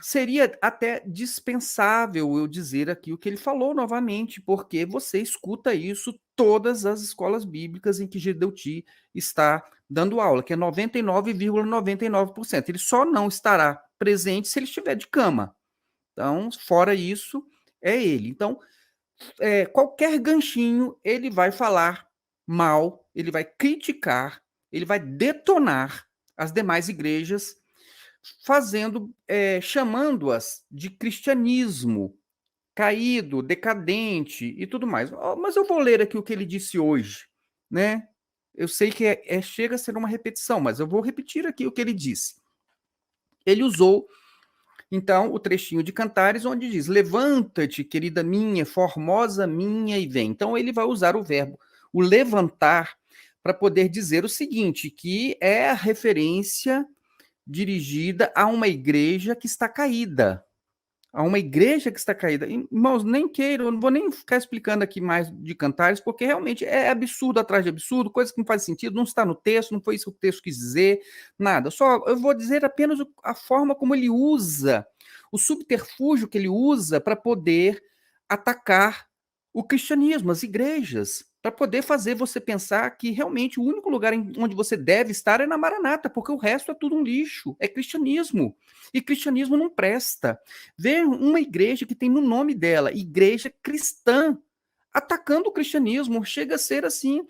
Seria até dispensável eu dizer aqui o que ele falou novamente, porque você escuta isso todas as escolas bíblicas em que Gedeuti está dando aula, que é 99,99%. Ele só não estará presente se ele estiver de cama. Então, fora isso, é ele. Então, qualquer ganchinho, ele vai falar mal, ele vai criticar, ele vai detonar as demais igrejas, chamando-as de cristianismo caído, decadente e tudo mais. Mas eu vou ler aqui o que ele disse hoje, né? Eu sei que chega a ser uma repetição, mas eu vou repetir aqui o que ele disse. Ele usou, então, o trechinho de Cantares, onde diz: levanta-te, querida minha, formosa minha, e vem. Então, ele vai usar o verbo, o levantar, para poder dizer o seguinte, que é a referência dirigida a uma igreja que está caída. A uma igreja que está caída. Irmãos, nem queiram, eu não vou nem ficar explicando aqui mais de Cantares, porque realmente é absurdo atrás de absurdo, coisa que não faz sentido, não está no texto, não foi isso que o texto quis dizer, nada. Só eu vou dizer apenas a forma como ele usa, o subterfúgio que ele usa para poder atacar o cristianismo, as igrejas, para poder fazer você pensar que realmente o único lugar onde você deve estar é na Maranata, porque o resto é tudo um lixo, é cristianismo. E cristianismo não presta. Ver uma igreja que tem no nome dela, igreja cristã, atacando o cristianismo, chega a ser assim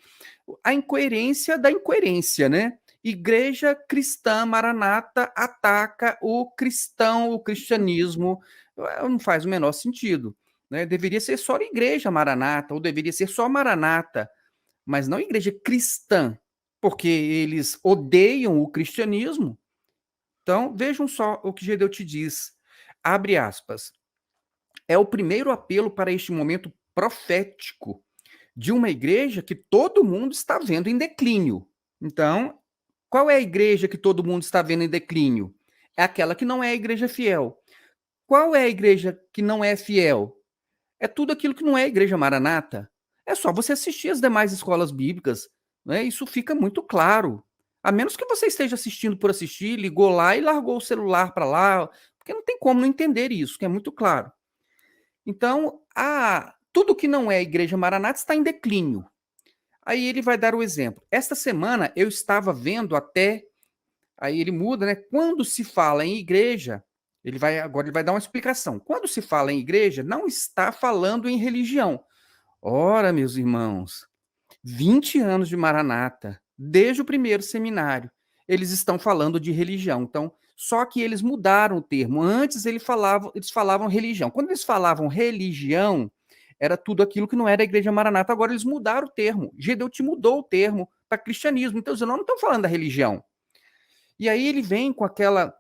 a incoerência da incoerência, né? Igreja cristã Maranata ataca o cristão, o cristianismo, não faz o menor sentido, né? Deveria ser só a igreja Maranata, ou deveria ser só Maranata, mas não igreja cristã, porque eles odeiam o cristianismo. Então, vejam só o que Gedeu te diz. Abre aspas. É o primeiro apelo para este momento profético de uma igreja que todo mundo está vendo em declínio. Então, qual é a igreja que todo mundo está vendo em declínio? É aquela que não é a igreja fiel. Qual é a igreja que não é fiel? É tudo aquilo que não é a igreja Maranata. É só você assistir as demais escolas bíblicas, né? Isso fica muito claro. A menos que você esteja assistindo por assistir, ligou lá e largou o celular para lá, porque não tem como não entender isso, que é muito claro. Então, tudo que não é a igreja Maranata está em declínio. Aí ele vai dar o exemplo. Esta semana eu estava vendo até, aí ele muda, né? Quando se fala em igreja, agora ele vai dar uma explicação. Quando se fala em igreja, não está falando em religião. Ora, meus irmãos, 20 anos de Maranata, desde o primeiro seminário, eles estão falando de religião. Então, só que eles mudaram o termo. Antes eles falavam religião. Quando eles falavam religião, era tudo aquilo que não era a igreja Maranata. Agora eles mudaram o termo. Gedeu te mudou o termo para cristianismo. Então, eles não estão falando da religião. E aí ele vem com aquela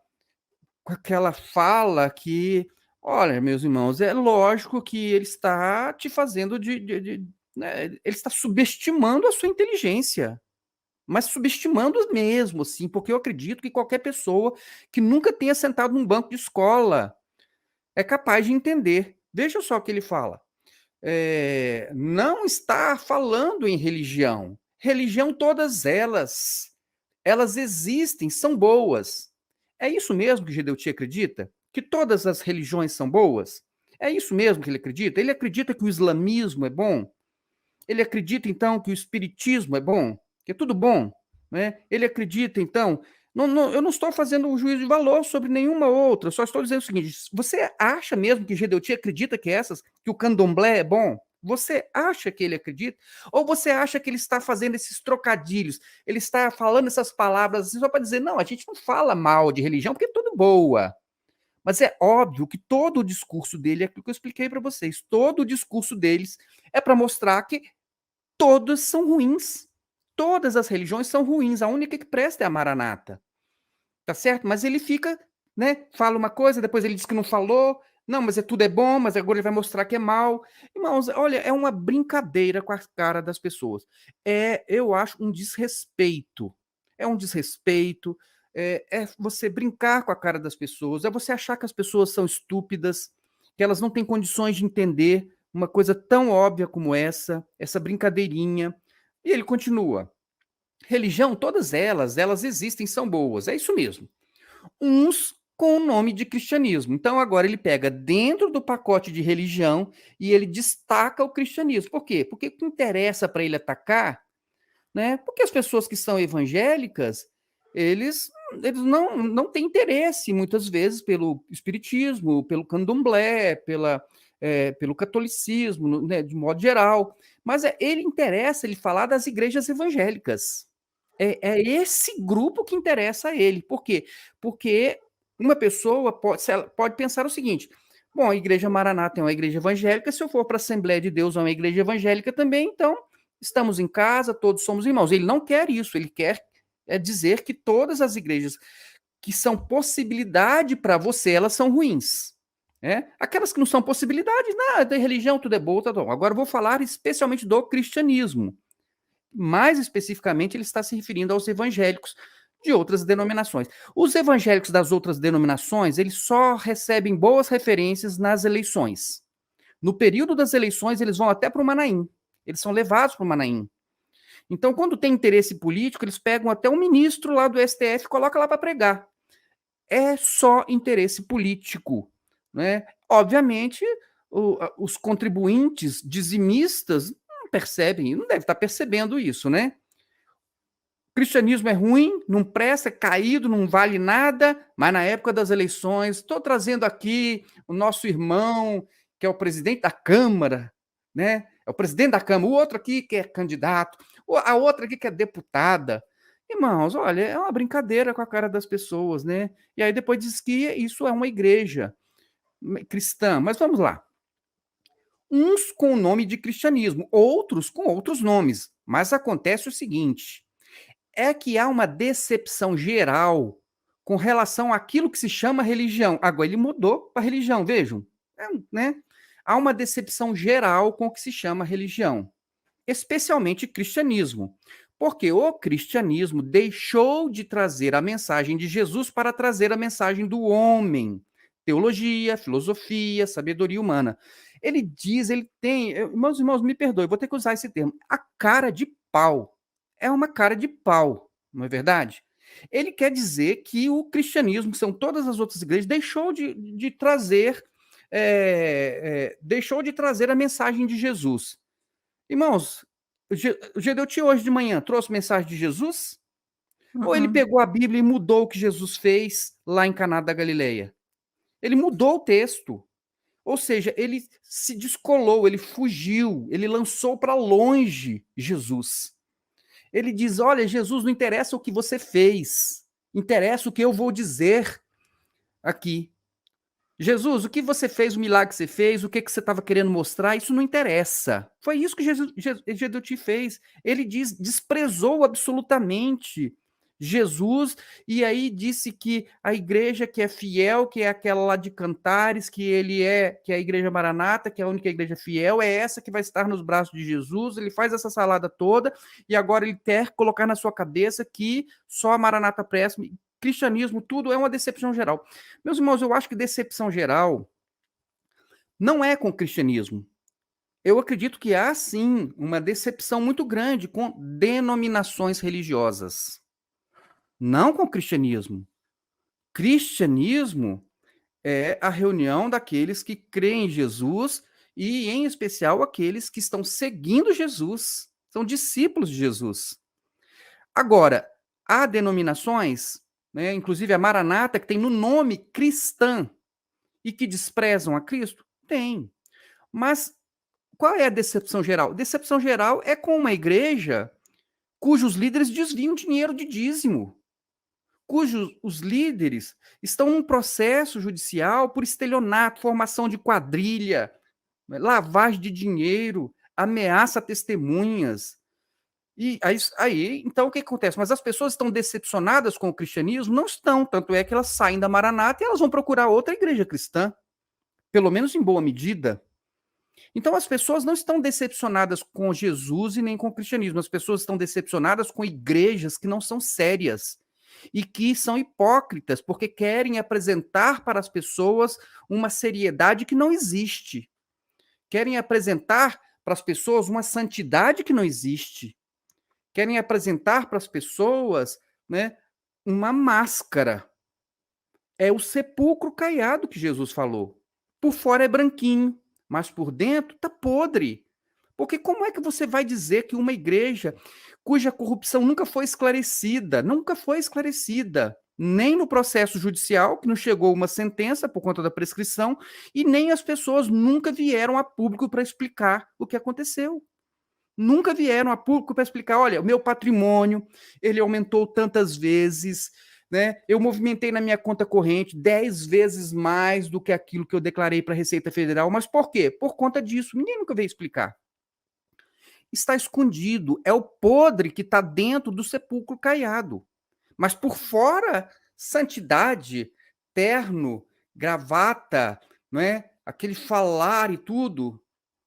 fala que, olha, meus irmãos, é lógico que ele está te fazendo né, ele está subestimando a sua inteligência, mas subestimando mesmo, assim, porque eu acredito que qualquer pessoa que nunca tenha sentado num banco de escola é capaz de entender. Veja só o que ele fala. Não está falando em religião. Religião, todas elas existem, são boas. É isso mesmo que Gedeuti acredita? Que todas as religiões são boas? É isso mesmo que ele acredita? Ele acredita que o islamismo é bom? Ele acredita, então, que o espiritismo é bom? Que é tudo bom? Né? Ele acredita, então... eu não estou fazendo um juízo de valor sobre nenhuma outra, só estou dizendo o seguinte, você acha mesmo que Gedeuti acredita que o candomblé é bom? Você acha que ele acredita? Ou você acha que ele está fazendo esses trocadilhos? Ele está falando essas palavras assim, só para dizer, não, a gente não fala mal de religião, porque é tudo boa. Mas é óbvio que todo o discurso dele é aquilo que eu expliquei para vocês. Todo o discurso deles é para mostrar que todas são ruins. Todas as religiões são ruins. A única que presta é a Maranata. Tá certo? Mas ele fica, né? Fala uma coisa, depois ele diz que não falou. Não, mas tudo é bom, mas agora ele vai mostrar que é mal. Irmãos, olha, é uma brincadeira com a cara das pessoas. Eu acho um desrespeito. É um desrespeito. É você brincar com a cara das pessoas. É você achar que as pessoas são estúpidas, que elas não têm condições de entender uma coisa tão óbvia como essa brincadeirinha. E ele continua. Religião, todas elas existem, são boas. É isso mesmo. Uns com o nome de cristianismo. Então, agora ele pega dentro do pacote de religião e ele destaca o cristianismo. Por quê? Porque o que interessa para ele atacar, né? Porque as pessoas que são evangélicas, eles não têm interesse, muitas vezes, pelo espiritismo, pelo candomblé, pelo catolicismo, né, de modo geral. Mas ele interessa ele falar das igrejas evangélicas. É esse grupo que interessa a ele. Por quê? Porque uma pessoa pode pensar o seguinte: bom, a Igreja Maranata é uma igreja evangélica, se eu for para a Assembleia de Deus é uma igreja evangélica também, então estamos em casa, todos somos irmãos. Ele não quer isso, ele quer dizer que todas as igrejas que são possibilidade para você, elas são ruins. Aquelas que não são possibilidade, nada, religião, tudo é bom, tá bom. Agora eu vou falar especialmente do cristianismo. Mais especificamente, ele está se referindo aos evangélicos de outras denominações. Os evangélicos das outras denominações, eles só recebem boas referências nas eleições. No período das eleições, eles vão até para o Manaim. Eles são levados para o Manaim. Então, quando tem interesse político, eles pegam até um ministro lá do STF e colocam lá para pregar. É só interesse político, né? Obviamente, os contribuintes dizimistas não percebem, não devem estar percebendo isso, né? O cristianismo é ruim, não presta, é caído, não vale nada, mas na época das eleições, estou trazendo aqui o nosso irmão, que é o presidente da Câmara, né? É o presidente da Câmara, o outro aqui que é candidato, a outra aqui que é deputada. Irmãos, olha, é uma brincadeira com a cara das pessoas, né? E aí depois diz que isso é uma igreja cristã. Mas vamos lá. Uns com o nome de cristianismo, outros com outros nomes. Mas acontece o seguinte, é que há uma decepção geral com relação àquilo que se chama religião. Agora ele mudou para religião, vejam, né? Há uma decepção geral com o que se chama religião, especialmente cristianismo, porque o cristianismo deixou de trazer a mensagem de Jesus para trazer a mensagem do homem, teologia, filosofia, sabedoria humana. Ele diz, ele tem, meus irmãos, me perdoem, vou ter que usar esse termo, a cara de pau. É uma cara de pau, não é verdade? Ele quer dizer que o cristianismo, que são todas as outras igrejas, deixou de trazer a mensagem de Jesus. Irmãos, o Gedeuti hoje de manhã trouxe mensagem de Jesus? Ou ele pegou a Bíblia e mudou o que Jesus fez lá em Caná da Galileia? Ele mudou o texto. Ou seja, ele se descolou, ele fugiu, ele lançou para longe Jesus. Ele diz, olha, Jesus, não interessa o que você fez, interessa o que eu vou dizer aqui. Jesus, o que você fez, o milagre que você fez, o que você estava querendo mostrar, isso não interessa. Foi isso que Gedeuti fez. Ele desprezou absolutamente Jesus, e aí disse que a igreja que é fiel, que é aquela lá de Cantares, que é a igreja Maranata, que é a única igreja fiel, é essa que vai estar nos braços de Jesus. Ele faz essa salada toda, e agora ele quer colocar na sua cabeça que só a Maranata presta. Cristianismo, tudo é uma decepção geral. Meus irmãos, eu acho que decepção geral não é com o cristianismo. Eu acredito que há, sim, uma decepção muito grande com denominações religiosas. Não com o cristianismo. Cristianismo é a reunião daqueles que creem em Jesus e, em especial, aqueles que estão seguindo Jesus, são discípulos de Jesus. Agora, há denominações, né, inclusive a Maranata, que tem no nome cristã e que desprezam a Cristo? Tem. Mas qual é a decepção geral? Decepção geral é com uma igreja cujos líderes desviam dinheiro de dízimo, cujos os líderes estão num processo judicial por estelionato, formação de quadrilha, lavagem de dinheiro, ameaça a testemunhas. E aí, então, o que acontece? Mas as pessoas estão decepcionadas com o cristianismo? Não estão, tanto é que elas saem da Maranata e elas vão procurar outra igreja cristã, pelo menos em boa medida. Então, as pessoas não estão decepcionadas com Jesus e nem com o cristianismo, as pessoas estão decepcionadas com igrejas que não são sérias e que são hipócritas, porque querem apresentar para as pessoas uma seriedade que não existe. Querem apresentar para as pessoas uma santidade que não existe. Querem apresentar para as pessoas, né, uma máscara. É o sepulcro caiado que Jesus falou. Por fora é branquinho, mas por dentro está podre. Porque como é que você vai dizer que uma igreja cuja corrupção nunca foi esclarecida, nem no processo judicial, que não chegou uma sentença por conta da prescrição, e nem as pessoas nunca vieram a público para explicar o que aconteceu. Nunca vieram a público para explicar, olha, o meu patrimônio, ele aumentou tantas vezes, né? Eu movimentei na minha conta corrente 10 vezes mais do que aquilo que eu declarei para a Receita Federal. Mas por quê? Por conta disso. Ninguém nunca veio explicar. Está escondido. É o podre que está dentro do sepulcro caiado. Mas por fora, santidade, terno, gravata, não é? Aquele falar e tudo.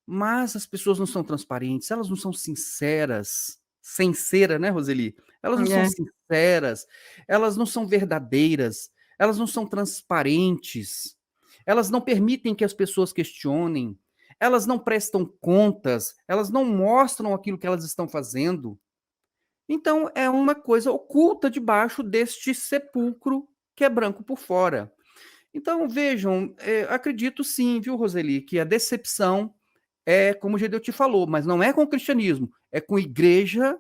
Mas as pessoas não são transparentes, elas não são sinceras. Sincera, né, Roseli? Elas não são É. sinceras, elas não são verdadeiras, elas não são transparentes, elas não permitem que as pessoas questionem, elas não prestam contas, elas não mostram aquilo que elas estão fazendo. Então, é uma coisa oculta debaixo deste sepulcro que é branco por fora. Então, vejam, acredito sim, viu, Roseli, que a decepção é como o Gedeu te falou, mas não é com o cristianismo, é com a igreja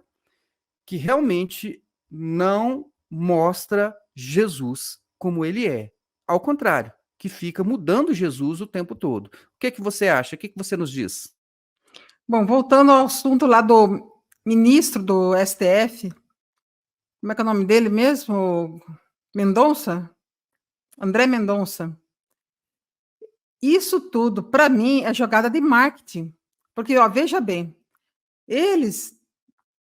que realmente não mostra Jesus como ele é. Ao contrário, que fica mudando Jesus o tempo todo. O que você acha? O que você nos diz? Bom, voltando ao assunto lá do ministro do STF, como é que é o nome dele mesmo? Mendonça? André Mendonça. Isso tudo, para mim, é jogada de marketing. Porque, ó, veja bem, eles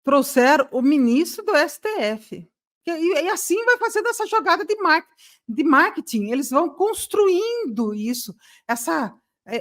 trouxeram o ministro do STF. E assim vai fazendo essa jogada de marketing. Eles vão construindo isso,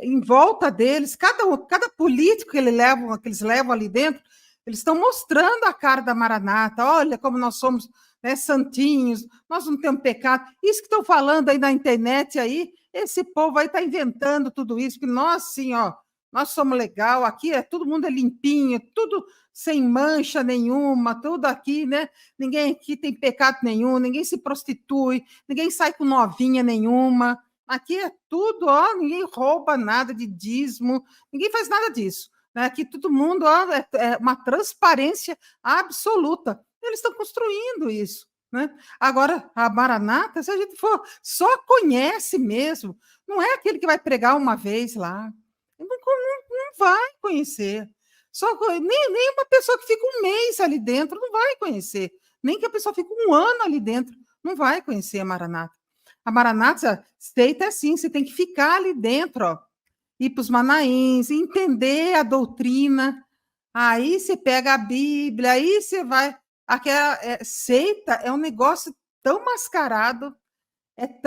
em volta deles, cada político que eles levam ali dentro, eles estão mostrando a cara da Maranata. Olha como nós somos, né, santinhos, nós não temos pecado. Isso que estão falando aí na internet aí, esse povo aí está inventando tudo isso, que nós, sim, ó, nós somos legal, aqui todo mundo é limpinho, tudo sem mancha nenhuma, tudo aqui, né? Ninguém aqui tem pecado nenhum, ninguém se prostitui, ninguém sai com novinha nenhuma. Aqui é tudo, ó, ninguém rouba nada de dízimo, ninguém faz nada disso. Né? Aqui todo mundo, ó, é uma transparência absoluta. Eles estão construindo isso. Né? Agora, a Maranata, se a gente for, só conhece mesmo, não é aquele que vai pregar uma vez lá. Não vai conhecer. Nem uma pessoa que fica um mês ali dentro não vai conhecer. Nem que a pessoa fique um ano ali dentro não vai conhecer a Maranata. A Maranata, feita é assim, você tem que ficar ali dentro, ó, ir para os Manaíns, entender a doutrina. Aí você pega a Bíblia, aí você vai. Aquela seita é um negócio tão mascarado.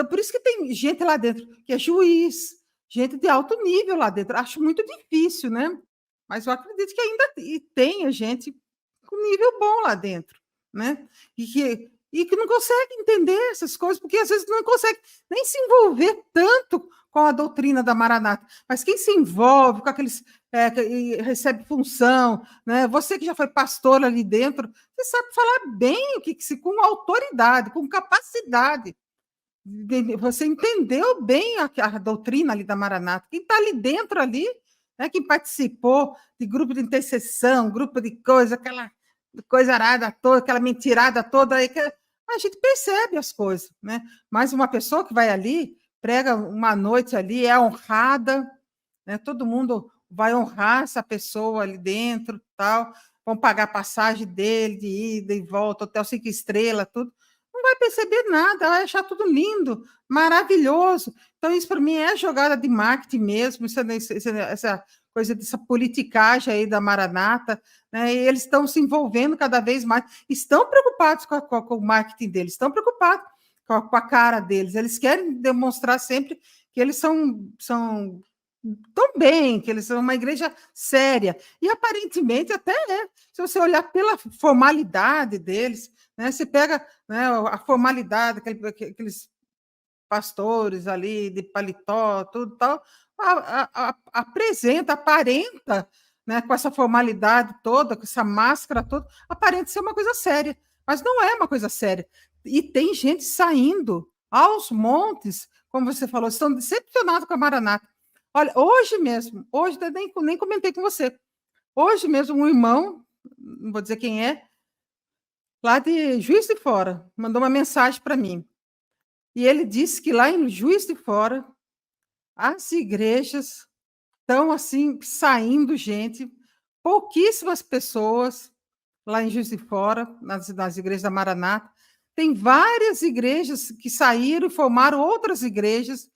Por isso que tem gente lá dentro que é juiz, gente de alto nível lá dentro. Acho muito difícil, né? Mas eu acredito que ainda tenha gente com nível bom lá dentro, né? E que não consegue entender essas coisas, porque às vezes não consegue nem se envolver tanto com a doutrina da Maranata. Mas quem se envolve com aqueles que recebe função, né? Você que já foi pastor ali dentro, você sabe falar bem com autoridade, com capacidade. Você entendeu bem a doutrina ali da Maranata. Quem está ali dentro ali, né, quem participou de grupo de intercessão, grupo de coisa, aquela coisa arada toda, aquela mentirada toda, aí que a gente percebe as coisas. Né? Mas uma pessoa que vai ali, prega uma noite ali, é honrada, né? Todo mundo vai honrar essa pessoa ali dentro, tal, vão pagar a passagem dele, de ida e volta, hotel 5 estrelas, tudo. Não vai perceber nada, vai achar tudo lindo, maravilhoso. Então, isso para mim é jogada de marketing mesmo, essa coisa dessa politicagem aí da Maranata, né? E eles estão se envolvendo cada vez mais, estão preocupados com o marketing deles, estão preocupados com a cara deles, eles querem demonstrar sempre que eles são tão bem, que eles são uma igreja séria, e aparentemente até se você olhar pela formalidade deles, né, você pega, né, a formalidade, aqueles pastores ali de paletó, tudo tal, apresenta, aparenta, né, com essa formalidade toda, com essa máscara toda, aparenta ser uma coisa séria, mas não é uma coisa séria. E tem gente saindo aos montes, como você falou, estão decepcionados com a Maranata. Olha, hoje mesmo, hoje nem comentei com você, hoje mesmo um irmão, não vou dizer quem é, lá de Juiz de Fora, mandou uma mensagem para mim. E ele disse que lá em Juiz de Fora, as igrejas estão assim saindo gente, pouquíssimas pessoas lá em Juiz de Fora, nas igrejas da Maranata. Tem várias igrejas que saíram e formaram outras igrejas.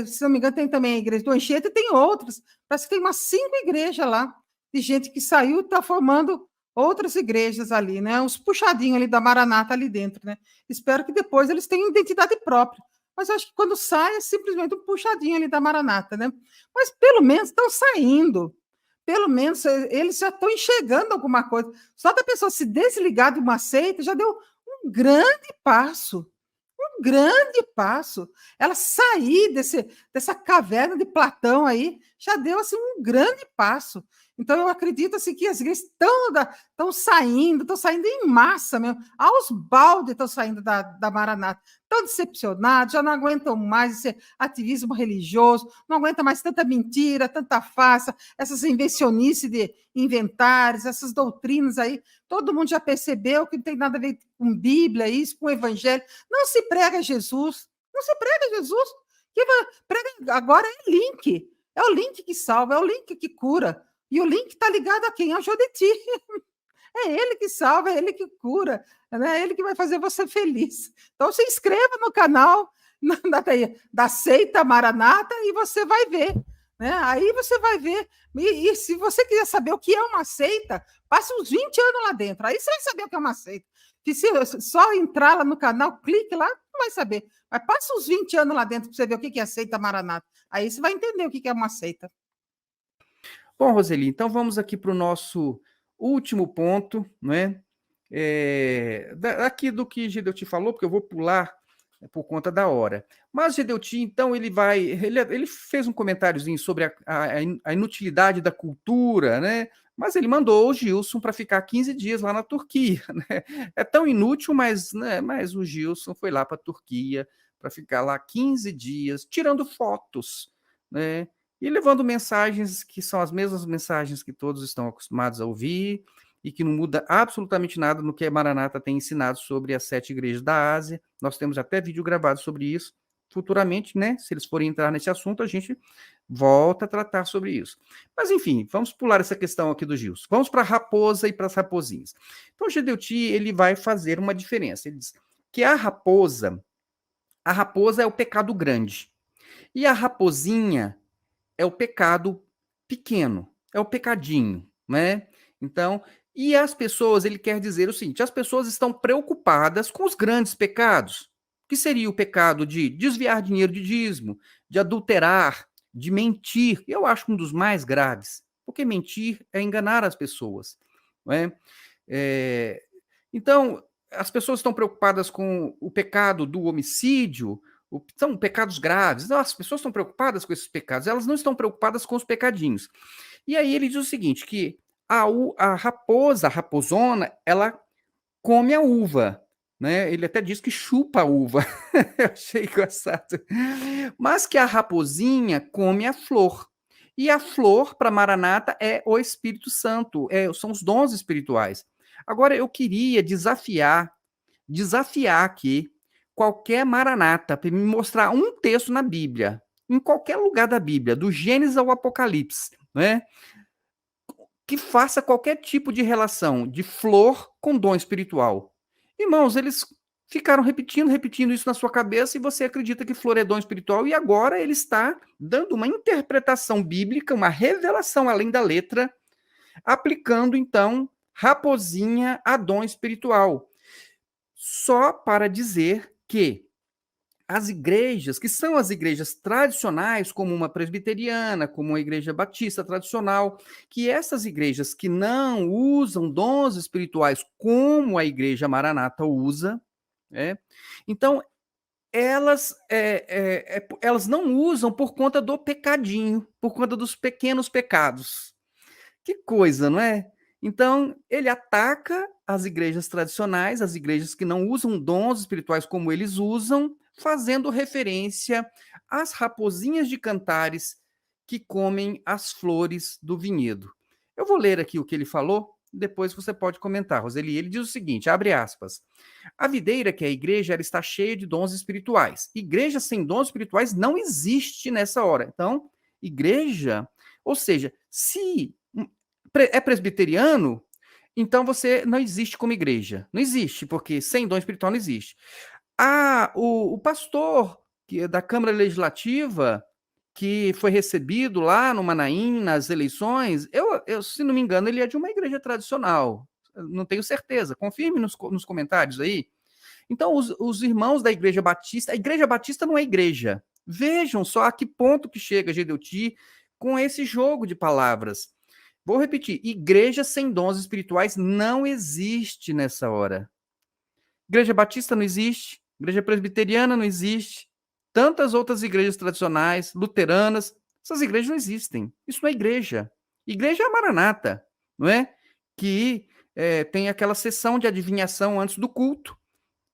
Se não me engano, tem também a igreja do Anchieta e tem outras. Parece que tem umas 5 igrejas lá, de gente que saiu e está formando outras igrejas ali, né? Uns puxadinhos ali da Maranata ali dentro, né? Espero que depois eles tenham identidade própria. Mas eu acho que quando sai é simplesmente um puxadinho ali da Maranata, né? Mas pelo menos estão saindo. Pelo menos eles já estão enxergando alguma coisa. Só da pessoa se desligar de uma seita já deu um grande passo. Um grande passo. Ela sair dessa caverna de Platão aí já deu assim, um grande passo. Então, eu acredito assim, que as igrejas estão saindo em massa mesmo. Aos baldes estão saindo da Maranata. Estão decepcionados, já não aguentam mais esse ativismo religioso, não aguentam mais tanta mentira, tanta farsa, essas invencionices de inventares, essas doutrinas aí. Todo mundo já percebeu que não tem nada a ver com Bíblia, isso, com Evangelho. Não se prega Jesus. Não se prega Jesus. Prega agora é link. É o link que salva, é o link que cura. E o link está ligado a quem? Ao Jodeti. É ele que salva, é ele que cura, né? É ele que vai fazer você feliz. Então, se inscreva no canal da Seita Maranata e você vai ver. Né? Aí você vai ver. E se você quiser saber o que é uma seita, passe uns 20 anos lá dentro. Aí você vai saber o que é uma seita. Se só entrar lá no canal, clique lá, não vai saber. Mas passa uns 20 anos lá dentro para você ver o que é a seita Maranata. Aí você vai entender o que é uma seita. Bom, Roseli, então vamos aqui para o nosso último ponto, né? Aqui do que Gedeuti falou, porque eu vou pular por conta da hora. Mas Gedeuti, então, ele fez um comentáriozinho sobre a inutilidade da cultura, né? Mas ele mandou o Gilson para ficar 15 dias lá na Turquia, né? É tão inútil, mas o Gilson foi lá para a Turquia para ficar lá 15 dias, tirando fotos, né? E levando mensagens que são as mesmas mensagens que todos estão acostumados a ouvir e que não muda absolutamente nada no que a Maranata tem ensinado sobre as 7 igrejas da Ásia. Nós temos até vídeo gravado sobre isso. Futuramente, né, se eles forem entrar nesse assunto, a gente volta a tratar sobre isso. Mas, enfim, vamos pular essa questão aqui do Gilson. Vamos para a raposa e para as raposinhas. Então, o Gedeuti, ele vai fazer uma diferença. Ele diz que a raposa é o pecado grande. E a raposinha é o pecado pequeno, é o pecadinho, né? Então, e as pessoas, ele quer dizer o seguinte, as pessoas estão preocupadas com os grandes pecados, que seria o pecado de desviar dinheiro de dízimo, de adulterar, de mentir. Eu acho um dos mais graves, porque mentir é enganar as pessoas, não é? Então, as pessoas estão preocupadas com o pecado do homicídio, são pecados graves. Não, as pessoas estão preocupadas com esses pecados, elas não estão preocupadas com os pecadinhos. E aí ele diz o seguinte, que a raposona, ela come a uva, né? Ele até diz que chupa a uva. Eu achei engraçado. Mas que a raposinha come a flor. E a flor, para Maranata, é o Espírito Santo, são os dons espirituais. Agora, eu queria desafiar aqui qualquer Maranata para me mostrar um texto na Bíblia, em qualquer lugar da Bíblia, do Gênesis ao Apocalipse, né? Que faça qualquer tipo de relação de flor com dom espiritual. Irmãos, eles ficaram repetindo isso na sua cabeça e você acredita que flor é dom espiritual e agora ele está dando uma interpretação bíblica, uma revelação além da letra, aplicando então raposinha a dom espiritual. Só para dizer que as igrejas, que são as igrejas tradicionais, como uma presbiteriana, como uma igreja batista tradicional, que essas igrejas que não usam dons espirituais como a igreja Maranata usa, então elas não usam por conta do pecadinho, por conta dos pequenos pecados. Que coisa, não é? Então, ele ataca as igrejas tradicionais, as igrejas que não usam dons espirituais como eles usam, fazendo referência às raposinhas de Cantares que comem as flores do vinhedo. Eu vou ler aqui o que ele falou, depois você pode comentar, Roseli. Ele diz o seguinte, abre aspas, a videira, que é a igreja, ela está cheia de dons espirituais. Igreja sem dons espirituais não existe nessa hora. Então, igreja, ou seja, se é presbiteriano, então você não existe como igreja. Não existe, porque sem dom espiritual não existe. O pastor da Câmara Legislativa, que foi recebido lá no Manaim, nas eleições, se não me engano, ele é de uma igreja tradicional. Não tenho certeza. Confirme nos comentários aí. Então, os irmãos da Igreja Batista, a Igreja Batista não é igreja. Vejam só a que ponto que chega a GDUT com esse jogo de palavras. Vou repetir, igreja sem dons espirituais não existe nessa hora. Igreja Batista não existe, Igreja Presbiteriana não existe, tantas outras igrejas tradicionais, luteranas, essas igrejas não existem. Isso não é igreja. Igreja é a Maranata, não é? Que tem aquela sessão de adivinhação antes do culto,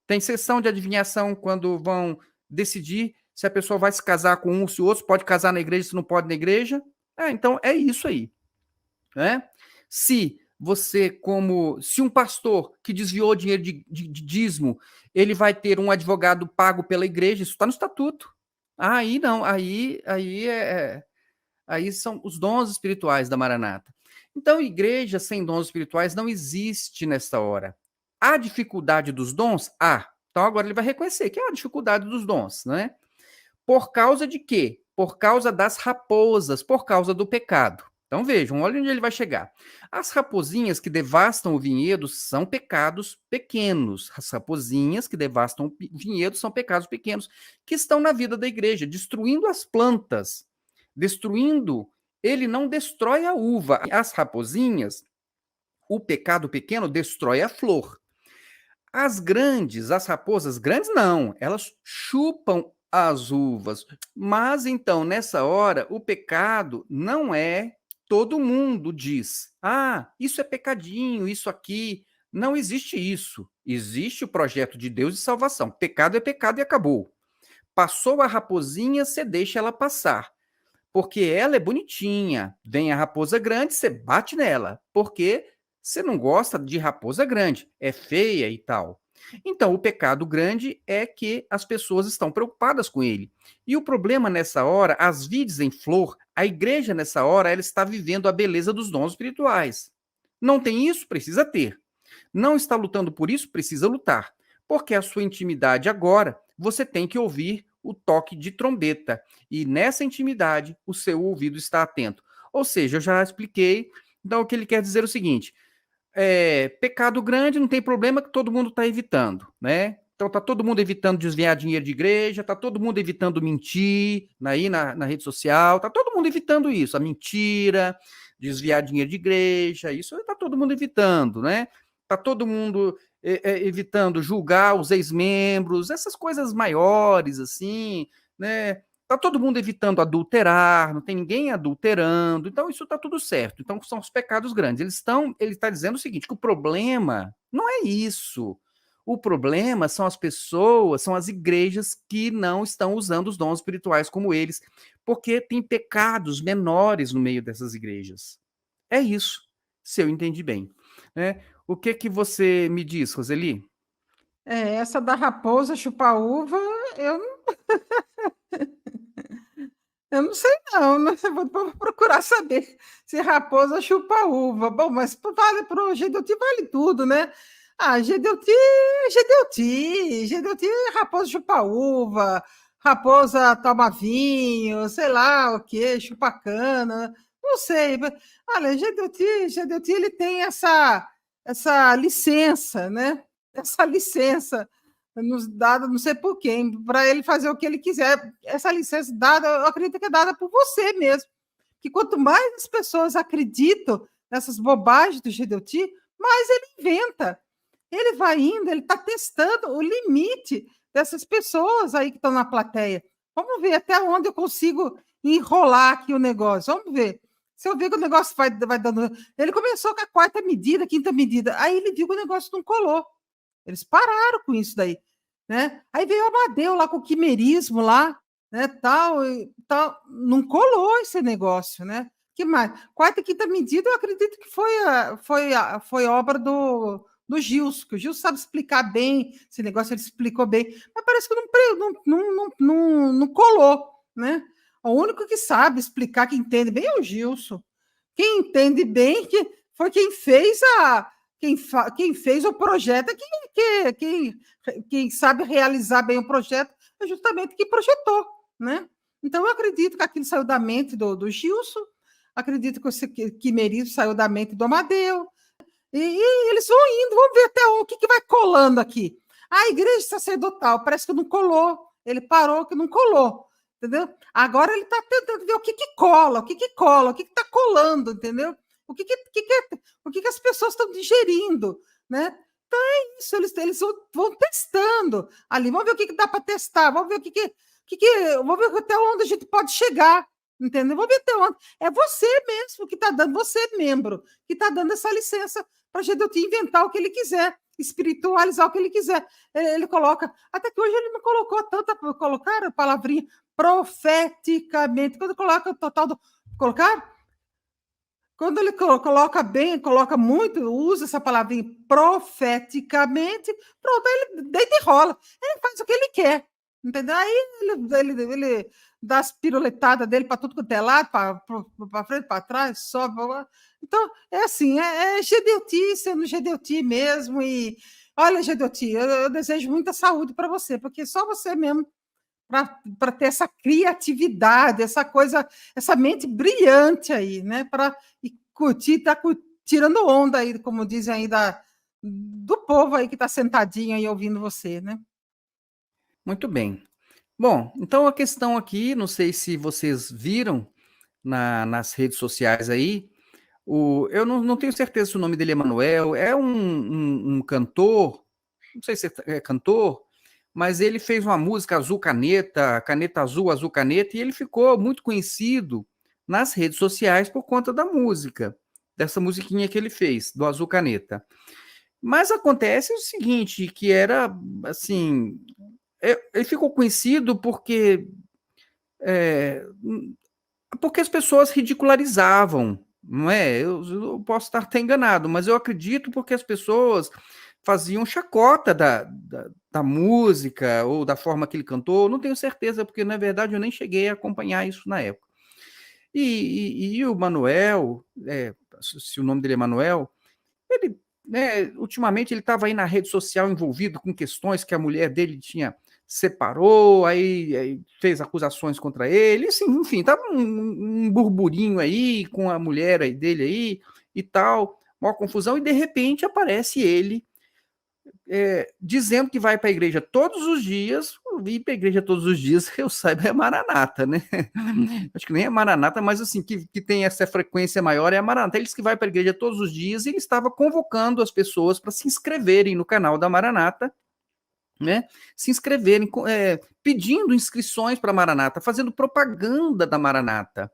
tem sessão de adivinhação quando vão decidir se a pessoa vai se casar com um, se o outro pode casar na igreja, se não pode na igreja. Então, é isso aí. Né? Se um pastor que desviou dinheiro de dízimo, ele vai ter um advogado pago pela igreja, isso está no estatuto. Aí não, aí são os dons espirituais da Maranata. Então, igreja sem dons espirituais não existe nessa hora. A dificuldade dos dons? Então agora ele vai reconhecer que é a dificuldade dos dons, né? Por causa de quê? Por causa das raposas, por causa do pecado. Então vejam, olha onde ele vai chegar. As raposinhas que devastam o vinhedo são pecados pequenos. As raposinhas que devastam o vinhedo são pecados pequenos que estão na vida da igreja, destruindo as plantas. Ele não destrói a uva. As raposinhas, o pecado pequeno destrói a flor. As raposas grandes não, elas chupam as uvas. Mas então, nessa hora, o pecado não é todo mundo diz, isso é pecadinho, isso aqui. Não existe isso. Existe o projeto de Deus de salvação. Pecado é pecado e acabou. Passou a raposinha, você deixa ela passar. Porque ela é bonitinha. Vem a raposa grande, você bate nela. Porque você não gosta de raposa grande. É feia e tal. Então, o pecado grande é que as pessoas estão preocupadas com ele. E o problema nessa hora, as vides em flor, a igreja nessa hora, ela está vivendo a beleza dos dons espirituais. Não tem isso? Precisa ter. Não está lutando por isso? Precisa lutar. Porque a sua intimidade agora, você tem que ouvir o toque de trombeta. E nessa intimidade, o seu ouvido está atento. Ou seja, eu já expliquei. Então, o que ele quer dizer é o seguinte: pecado grande não tem problema, que todo mundo está evitando, né? Então está todo mundo evitando desviar dinheiro de igreja, está todo mundo evitando mentir aí na rede social, está todo mundo evitando isso, a mentira, desviar dinheiro de igreja, isso está todo mundo evitando, né? Está todo mundo evitando julgar os ex-membros, essas coisas maiores, assim, né? Está todo mundo evitando adulterar, não tem ninguém adulterando, então isso está tudo certo. Então são os pecados grandes. Ele está dizendo o seguinte, que o problema não é isso. O problema são as pessoas, são as igrejas que não estão usando os dons espirituais como eles, porque tem pecados menores no meio dessas igrejas. É isso, se eu entendi bem. Né? O que você me diz, Roseli? Essa da raposa chupar uva, eu não sei não, né? Vou procurar saber se raposa chupa uva. Bom, mas vale para o GDUT vale tudo, né? GDUT, raposa chupa uva, raposa toma vinho, sei lá o que, chupa cana, não sei. Olha, GDUT ele tem essa licença, né? Essa licença nos dada, não sei por quem, para ele fazer o que ele quiser. Essa licença dada, eu acredito que é dada por você mesmo. Que quanto mais as pessoas acreditam nessas bobagens do GDUT, mais ele inventa. Ele vai indo, ele está testando o limite dessas pessoas aí que estão na plateia. Vamos ver até onde eu consigo enrolar aqui o negócio. Vamos ver. Se eu ver que o negócio vai dando... Ele começou com a quarta medida, quinta medida. Aí ele viu que o negócio não colou. Eles pararam com isso daí, né? Aí veio o Amadeu lá com o quimerismo lá, né? Tal, não colou esse negócio, né? Que mais? Quarta e quinta medida, eu acredito que foi obra do Gilson, que o Gilson sabe explicar bem, esse negócio ele explicou bem, mas parece que não colou, né? O único que sabe explicar, que entende bem é o Gilson. Quem entende bem foi quem fez quem fez o projeto, quem sabe realizar bem o projeto, é justamente quem projetou, né? Então, eu acredito que aquilo saiu da mente do Gilson, acredito que o Quimerido saiu da mente do Amadeu, e eles vão indo, vamos ver até o que vai colando aqui. A igreja sacerdotal, parece que não colou, ele parou que não colou, entendeu? Agora ele está tentando ver o que cola, o que está colando, entendeu? O que as pessoas estão digerindo, né? Então é isso, eles vão testando ali, vamos ver o que dá para testar, vamos ver vamos ver até onde a gente pode chegar, entendeu? Vamos ver até onde. É você mesmo que está dando, você membro, que está dando essa licença para a GDOT inventar o que ele quiser, espiritualizar o que ele quiser. Ele coloca, até que hoje ele não colocou colocaram a palavrinha profeticamente, quando coloca o total do. Colocar? Quando ele coloca bem, coloca muito, usa essa palavrinha profeticamente, pronto, ele deita e rola. Ele faz o que ele quer, entendeu? Aí ele dá as piruletadas dele para tudo quanto é lado, para frente, para trás, sobe. Então, é assim, é GDOT sendo GDOT mesmo. E olha, GDOT, eu desejo muita saúde para você, porque só você mesmo para ter essa criatividade, essa coisa, essa mente brilhante aí, né? Para curtir, tá tirando onda aí, como dizem aí, do povo aí que está sentadinho aí ouvindo você, né? Muito bem. Bom, então a questão aqui, não sei se vocês viram nas redes sociais aí, eu não tenho certeza se o nome dele é Manuel, é um cantor, não sei se é cantor, mas ele fez uma música Azul Caneta, Caneta Azul, Azul Caneta, e ele ficou muito conhecido nas redes sociais por conta da música, dessa musiquinha que ele fez, do Azul Caneta. Mas acontece o seguinte, que era, assim, ele ficou conhecido porque as pessoas ridicularizavam, não é? Eu posso estar até enganado, mas eu acredito porque as pessoas faziam chacota da música ou da forma que ele cantou, não tenho certeza, porque na verdade eu nem cheguei a acompanhar isso na época. E o Manuel, se o nome dele é Manuel, ele, né, ultimamente ele estava aí na rede social envolvido com questões que a mulher dele separou, aí fez acusações contra ele, assim, enfim, estava um burburinho aí com a mulher aí dele aí e tal, uma confusão, e de repente aparece ele dizendo que vai para a igreja todos os dias, ir para a igreja todos os dias, eu saiba, é Maranata, né? Acho que nem é Maranata, mas assim, que tem essa frequência maior é a Maranata. Ele disse que vai para a igreja todos os dias e ele estava convocando as pessoas para se inscreverem no canal da Maranata, né? Se inscreverem, pedindo inscrições para a Maranata, fazendo propaganda da Maranata.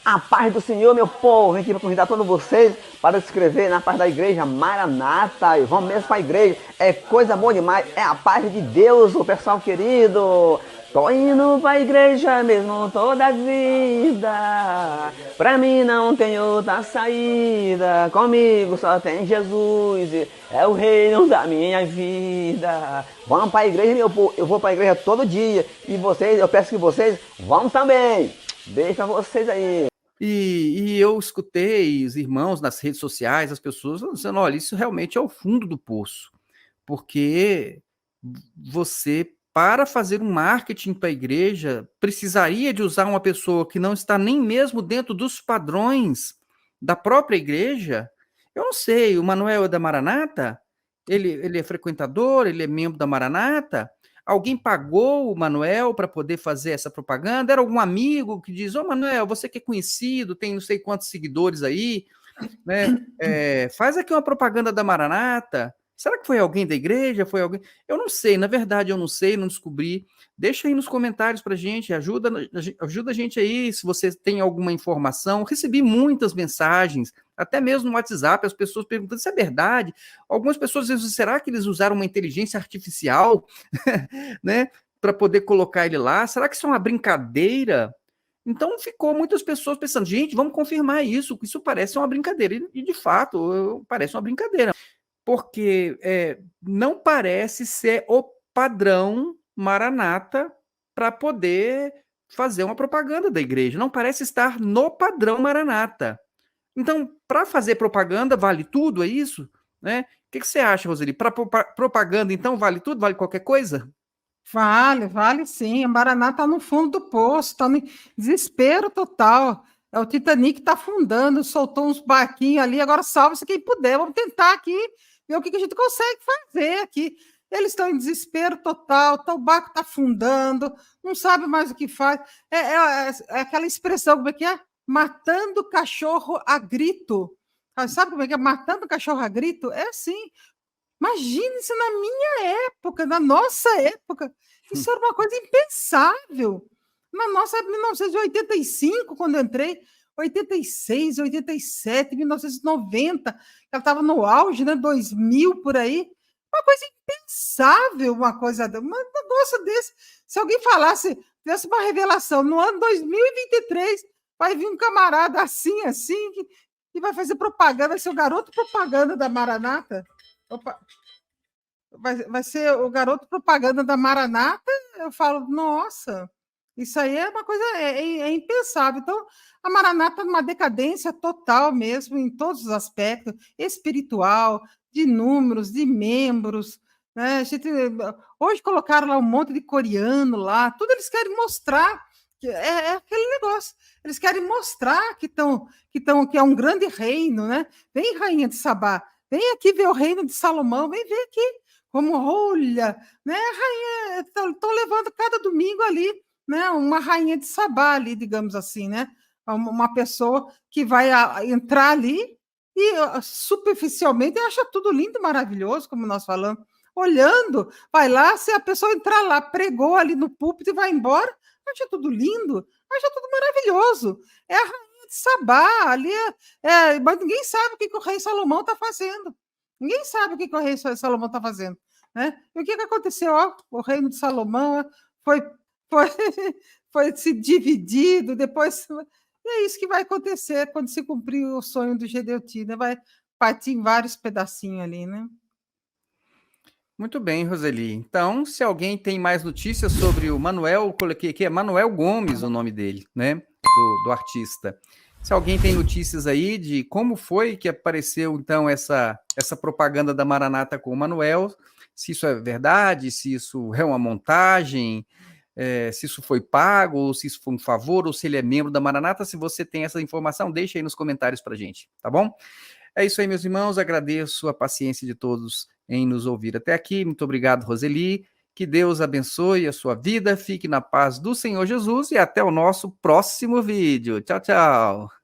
A paz do Senhor, meu povo, vem aqui para convidar todos vocês para se inscrever na paz da igreja Maranata. E vamos mesmo para a igreja, é coisa boa demais, é a paz de Deus, o pessoal querido. Tô indo pra igreja mesmo toda a vida, pra mim não tem outra saída, comigo só tem Jesus, é o reino da minha vida. Vamos pra igreja, meu povo, eu vou pra igreja todo dia, e vocês, eu peço que vocês vão também. Beijo pra vocês aí. E eu escutei os irmãos nas redes sociais, as pessoas dizendo, olha, isso realmente é o fundo do poço, porque você, para fazer um marketing para a igreja, precisaria de usar uma pessoa que não está nem mesmo dentro dos padrões da própria igreja. Eu não sei, o Manuel é da Maranata? Ele é frequentador, ele é membro da Maranata? Alguém pagou o Manuel para poder fazer essa propaganda? Era algum amigo que diz, ô Manuel, você que é conhecido, tem não sei quantos seguidores aí, né? Faz aqui uma propaganda da Maranata. Será que foi alguém da igreja? Foi alguém? Eu não sei, na verdade eu não sei, não descobri. Deixa aí nos comentários para a gente, ajuda a gente aí se você tem alguma informação. Eu recebi muitas mensagens, até mesmo no WhatsApp, as pessoas perguntando se é verdade. Algumas pessoas dizem, será que eles usaram uma inteligência artificial, né, para poder colocar ele lá? Será que isso é uma brincadeira? Então ficou muitas pessoas pensando, gente, vamos confirmar isso parece uma brincadeira. E de fato, parece uma brincadeira. Porque não parece ser o padrão Maranata para poder fazer uma propaganda da igreja. Não parece estar no padrão Maranata. Então, para fazer propaganda, vale tudo, é isso? Né? O que você acha, Roseli? Para propaganda, então, vale tudo? Vale qualquer coisa? Vale sim. A Maraná está no fundo do poço, está no desespero total. É o Titanic está afundando, soltou uns barquinhos ali, agora salve-se quem puder. Vamos tentar aqui ver o que a gente consegue fazer aqui. Eles estão em desespero total, o barco está afundando, não sabe mais o que faz. É aquela expressão, como é que é? Matando cachorro a grito. Sabe como é que é? Matando cachorro a grito? É assim. Imagine isso na minha época, na nossa época. Isso era uma coisa impensável. Na nossa 1985, quando eu entrei, 86, 87, 1990, ela estava no auge, né? 2000 por aí. Uma coisa impensável, uma um negócio desse. Se alguém falasse, tivesse uma revelação no ano 2023, vai vir um camarada assim, que vai fazer propaganda, vai ser o garoto propaganda da Maranata. Opa, vai ser o garoto propaganda da Maranata. Eu falo, nossa, isso aí é uma coisa impensável. Então, a Maranata é uma decadência total mesmo, em todos os aspectos, espiritual, de números, de membros. Né? Hoje colocaram lá um monte de coreano lá, tudo eles querem mostrar. É aquele negócio. Eles querem mostrar que é um grande reino, né? Vem, rainha de Sabá, vem aqui ver o reino de Salomão, vem ver aqui como, olha, né, rainha, estão levando cada domingo ali, né, uma rainha de Sabá ali, digamos assim, né, uma pessoa que vai entrar ali e superficialmente acha tudo lindo, maravilhoso, como nós falamos, olhando, vai lá, se a pessoa entrar lá, pregou ali no púlpito e vai embora, acha tudo lindo, acha tudo maravilhoso, é a rainha de Sabá ali, mas ninguém sabe o que o rei Salomão está fazendo. Ninguém sabe o que o rei Salomão está fazendo. Né? E o que aconteceu? O reino de Salomão foi, foi se dividido, depois. E é isso que vai acontecer quando se cumprir o sonho do Gedeuti, né? Vai partir em vários pedacinhos ali, né? Muito bem, Roseli. Então, se alguém tem mais notícias sobre o Manuel, eu coloquei aqui, é Manuel Gomes o nome dele, né? Do artista. Se alguém tem notícias aí de como foi que apareceu, então, essa propaganda da Maranata com o Manuel, se isso é verdade, se isso é uma montagem, se isso foi pago, ou se isso foi um favor, ou se ele é membro da Maranata, se você tem essa informação, deixa aí nos comentários pra gente, tá bom? É isso aí, meus irmãos, agradeço a paciência de todos em nos ouvir até aqui. Muito obrigado, Roseli. Que Deus abençoe a sua vida, fique na paz do Senhor Jesus e até o nosso próximo vídeo. Tchau, tchau.